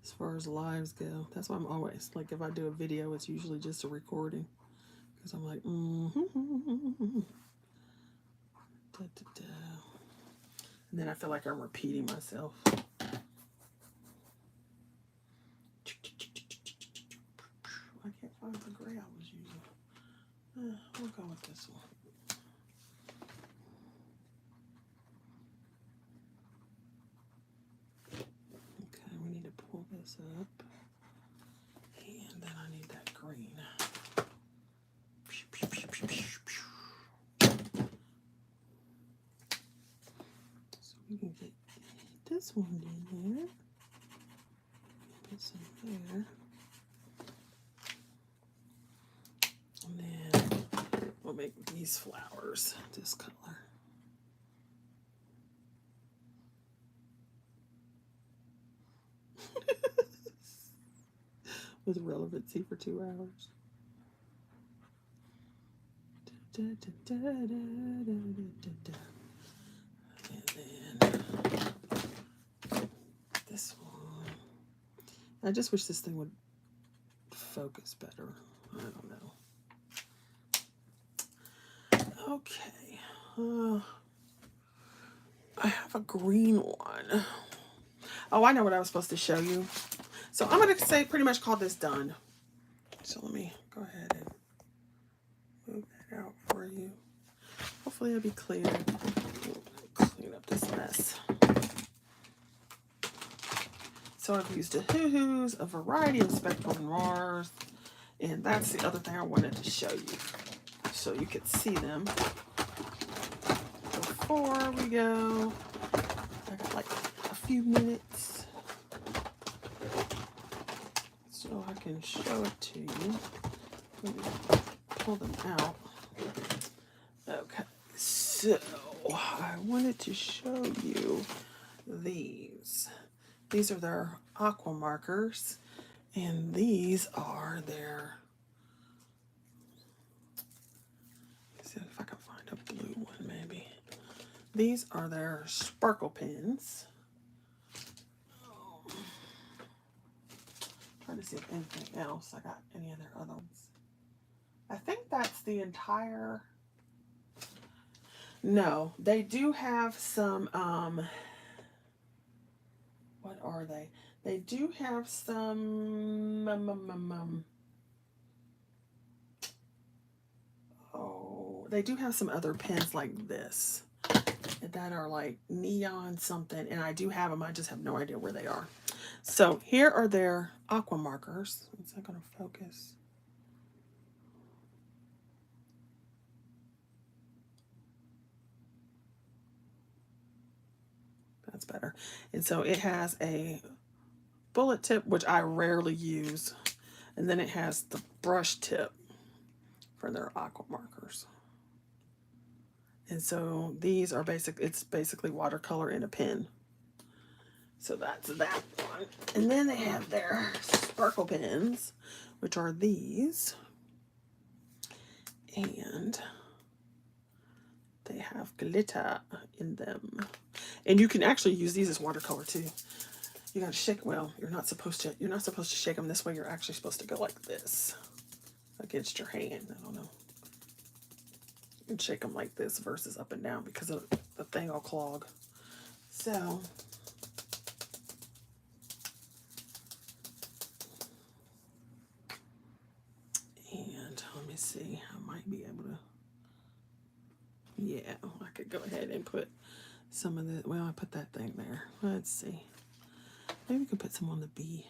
[SPEAKER 1] as far as lives go. That's why I'm always like, if I do a video, it's usually just a recording because I'm like, Da, da, da. And then I feel like I'm repeating myself. I can't find the gray I was using. We'll go with this one. Okay, we need to pull this up. And then I need that green. So we can get this one in there. Put some there. And then we'll make these flowers this color. With relevancy for 2 hours. And then this one. I just wish this thing would focus better. I don't know. Okay. I have a green one. Oh, I know what I was supposed to show you. So I'm going to say pretty much call this done. So let me go ahead and move that out for you. Hopefully it'll be clear. Clean up this mess. So I've used a hoo-hoos, a variety of spectral noirs, and that's the other thing I wanted to show you so you could see them. Before we go, I got like a few minutes so I can show it to you. Let me pull them out. Okay, so I wanted to show you these. These are their aqua markers, and these are their, let's see if I can find a blue one maybe. These are their sparkle pins. Trying to see if anything else I got any of their other ones. I think that's the entire No, they do have some, what are they? They do have some, oh, they do have some other pens like this that are like neon something, and I do have them. I just have no idea where they are. So here are their aqua markers. Is that going to focus? That's better. And so it has a bullet tip, which I rarely use, and then it has the brush tip for their aqua markers. And so these are it's basically watercolor in a pen. So that's that one. And then they have their sparkle pens, which are these. And they have glitter in them. And you can actually use these as watercolor too. You gotta shake, well, you're not supposed to shake them this way. You're actually supposed to go like this against your hand. I don't know. You can shake them like this versus up and down because the thing will clog. So and let me see, I might be able to, yeah, I could go ahead and put some of the, well, I put that thing there. Let's see. Maybe we can put some on the B.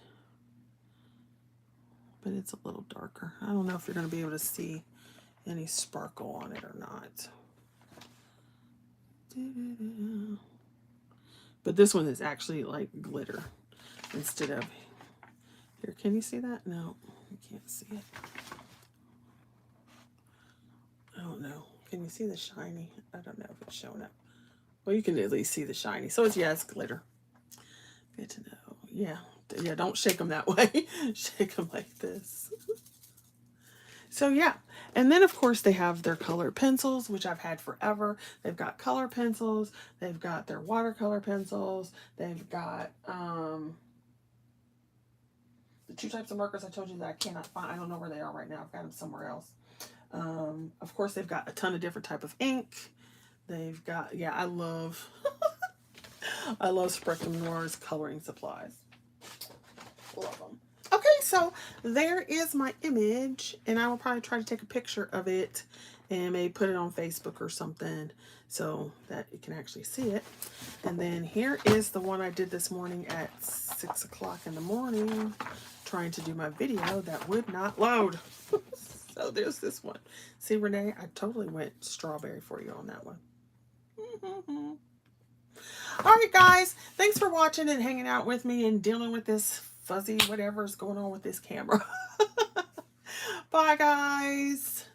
[SPEAKER 1] But it's a little darker. I don't know if you're going to be able to see any sparkle on it or not. But this one is actually like glitter instead of, here, can you see that? No, you can't see it. I don't know. Can you see the shiny? I don't know if it's showing up. Well, you can at least see the shiny. So it's, yeah, it's glitter. Good to know. Yeah. Yeah, don't shake them that way. Shake them like this. So yeah, and then of course they have their colored pencils, which I've had forever. They've got color pencils, they've got their watercolor pencils, they've got the two types of markers I told you that I cannot find. I don't know where they are right now. I've got them somewhere else. Of course they've got a ton of different type of ink. They've got, yeah, I love I love Spectrum Noir's coloring supplies. Love them. Okay, so there is my image, and I will probably try to take a picture of it and maybe put it on Facebook or something so that you can actually see it. And then here is the one I did this morning at 6 o'clock in the morning, trying to do my video that would not load. So there's this one. See, Rene, I totally went strawberry for you on that one. All right, guys, thanks for watching and hanging out with me and dealing with this fuzzy whatever's going on with this camera. Bye, guys.